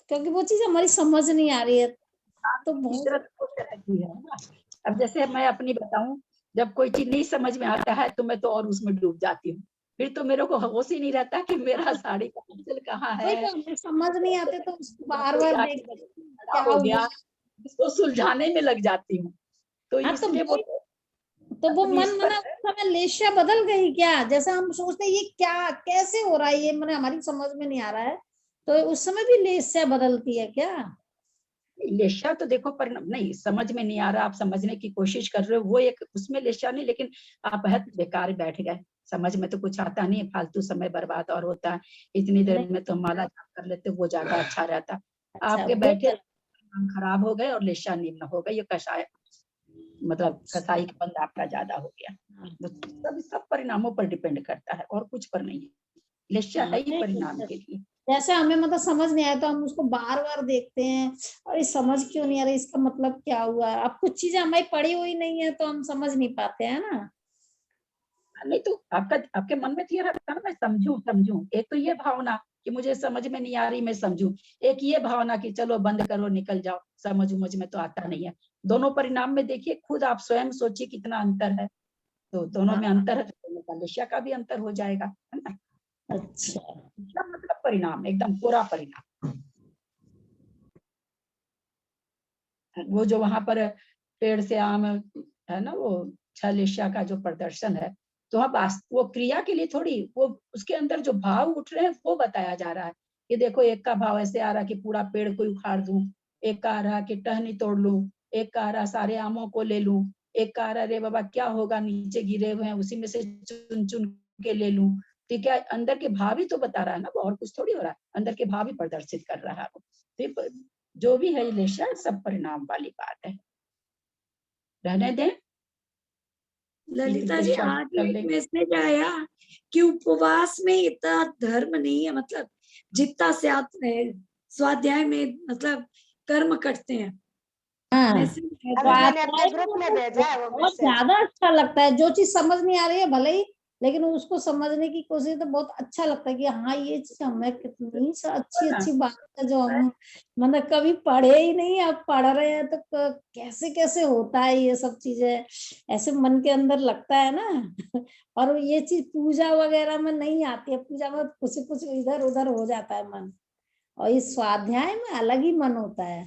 क्योंकि वो चीज हमारी समझ नहीं आ रही है। तो फितरत तो कहती है ना। अब जैसे मैं अपनी बताऊं, जब कोई चीज नहीं समझ में आता है तो मैं तो और उसमें डूब जाती हूँ, फिर तो मेरे को होश ही नहीं रहता कि मेरा साड़ी का मंजिल कहाँ है, तो समझ नहीं आते तो उसको बार बार देख क्या हो गया, इसको सुलझाने में लग जाती हूँ। तो इसलिए वो मन मना उस समय लेशा बदल गई क्या, जैसा हम सोचते हैं ये क्या कैसे हो रहा है, ये मैंने हमारी समझ में नहीं आ रहा है, तो उस समय भी लेशा बदलती है क्या? लेशा तो देखो परिणाम नहीं, समझ में नहीं आ रहा, आप समझने की कोशिश कर रहे हो, वो एक उसमें लेशा नहीं, लेकिन आप बेकार बैठ गए, समझ में तो कुछ आता नहीं, फालतू समय बर्बाद और होता है। इतनी देर में तो माला जाप कर लेते, वो ज्यादा अच्छा रहता। आपके बैठे खराब हो गए और लेशा निम्न हो गए, ये कषाय मतलब कसाई का बंद आपका ज्यादा हो गया। सब परिणामों पर डिपेंड करता है और कुछ पर नहीं, लेशा है ही परिणाम के लिए। जैसे हमें मतलब समझ नहीं आया तो हम उसको बार बार देखते हैं, और इस समझ क्यों नहीं आ रहा, इसका मतलब क्या हुआ। अब कुछ चीजें हमारी पड़ी हुई नहीं है तो हम समझ नहीं पाते हैं ना। नहीं तो आपके मन में तो ये रहता है ना, मैं समझूं। एक तो ये भावना कि मुझे समझ में नहीं आ रही, मैं समझूं। एक ये भावना कि चलो बंद करो, निकल जाओ, समझ में तो आता नहीं है। दोनों परिणाम में देखिए, खुद आप स्वयं सोचिए कितना अंतर है। तो दोनों में अंतर है, तो लेशा का भी अंतर हो जाएगा, है ना। अच्छा, मतलब परिणाम एकदम पूरा परिणाम। वो जो वहां पर पेड़ से आम है ना, वो छह का जो प्रदर्शन है, तो अब वो क्रिया के लिए थोड़ी, वो उसके अंदर जो भाव उठ रहे हैं वो बताया जा रहा है। कि देखो, एक का भाव ऐसे आ रहा कि पूरा पेड़ को उखाड़ दूं, एक का आ रहा कि टहनी तोड़ लूं, एक का आ रहा सारे आमों को ले लूं, एक का आ रहा रे बाबा क्या होगा, नीचे गिरे हुए हैं उसी में से चुन चुन के ले लूं। ठीक है, अंदर के भाव ही तो बता रहा है ना, वो और कुछ थोड़ी हो रहा है, अंदर के भाव ही प्रदर्शित कर रहा है वो। जो भी है लेशा, सब परिणाम वाली बात है, रहने दें। ललिता जी, आज एक मैसेज आया कि उपवास में इतना धर्म नहीं है, मतलब जितना स्वाध्याय में मतलब कर्म करते हैं। मैंने अपने ग्रुप में भेजा है वो बहुत ज्यादा अच्छा लगता है, जो चीज समझ नहीं आ रही है भले ही, लेकिन उसको समझने की कोशिश तो बहुत अच्छा लगता है कि हाँ ये चीज हमें कितनी अच्छी बात है जो हम मतलब कभी पढ़े ही नहीं, अब पढ़ रहे हैं तो कैसे कैसे होता है ये सब चीजें, ऐसे मन के अंदर लगता है ना। और ये चीज पूजा वगैरह में नहीं आती है, पूजा में कुछ इधर उधर हो जाता है मन, और इस स्वाध्याय में अलग ही मन होता है।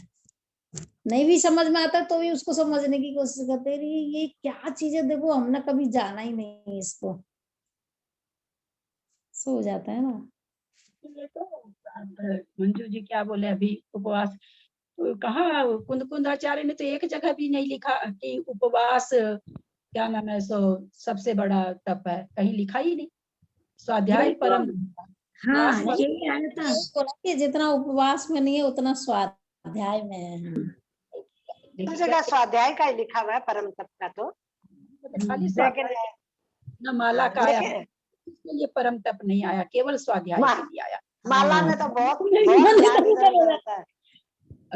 नहीं भी समझ में आता तो भी उसको समझने की कोशिश करते हैं, ये क्या चीज है, देखो हमने कभी जाना ही नहीं इसको, सो जाता है ना। मंजू जी क्या बोले अभी, उपवास तो कहाँ, कुंदाचार्य ने तो एक जगह भी नहीं लिखा कि उपवास क्या नाम है सो सबसे बड़ा तप है, कहीं लिखा ही नहीं। स्वाध्याय परम। हाँ, यही आया था। जितना उपवास में नहीं है उतना स्वाध्याय में है। हर जगह स्वाध्याय का ही लिखा हुआ है, परम तप का तो खाली स्वाध्याय न माला का आया, इसके लिए परम तप नहीं आया, केवल स्वाध्याय के लिए आया। माला में तो बहुत ध्यान इधर रहता है।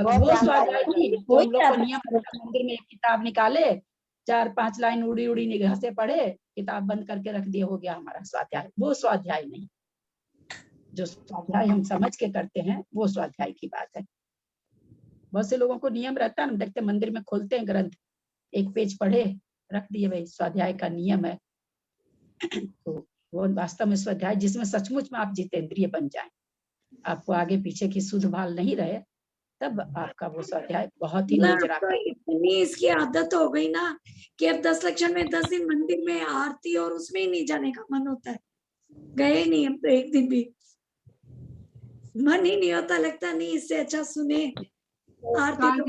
वो स्वाध्याय की जो हम लोग को नियम मंदिर में एक किताब निकाले, 4-5 लाइन उड़ी उड़ी निगाह से पढ़े, किताब बंद करके रख दिए, हो गया हमारा स्वाध्याय। वो स्वाध्याय नहीं, जो स्वाध्याय हम समझ के करते हैं वो स्वाध्याय की बात है। बहुत से लोगों को नियम रहता है, हम देखते मंदिर में खोलते हैं ग्रंथ, एक पेज पढ़े रख दिए, भाई स्वाध्याय का नियम है। तो वो वास्तव में स्वाध्याय जिसमें सचमुच में आप जितेंद्रिय बन जाएं, आपको आगे पीछे की सुध भाल नहीं रहे, तब आपका वो स्वाध्याय बहुत ही निजरा तो इतनी इसकी आदत हो गई ना कि अब 10 लक्षण में 10 दिन मंदिर में आरती और उसमें ही नहीं जाने का मन होता है, गए नहीं हम तो एक दिन भी, मन ही नहीं होता, लगता नहीं इससे अच्छा सुने आरती तो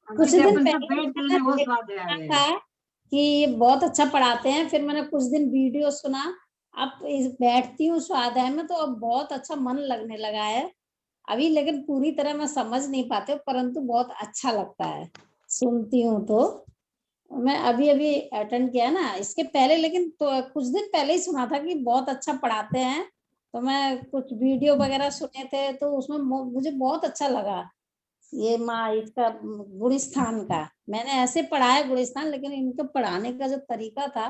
कुछ दिन पहले था कि ये बहुत अच्छा पढ़ाते हैं। फिर मैंने कुछ दिन वीडियो सुना, अब बैठती हूँ स्वाध्याय में तो अब बहुत अच्छा मन लगने लगा है अभी, लेकिन पूरी तरह मैं समझ नहीं पाती हूँ, परंतु बहुत अच्छा लगता है सुनती हूँ। तो मैं अभी अभी अटेंड किया ना इसके पहले, लेकिन तो कुछ दिन पहले ही सुना था कि बहुत अच्छा पढ़ाते हैं, तो मैं कुछ वीडियो वगैरह सुने थे तो उसमें मुझे बहुत अच्छा लगा ये माँ इसका गुणस्थान का। मैंने ऐसे पढ़ा है गुणस्थान, लेकिन इनका पढ़ाने का जो तरीका था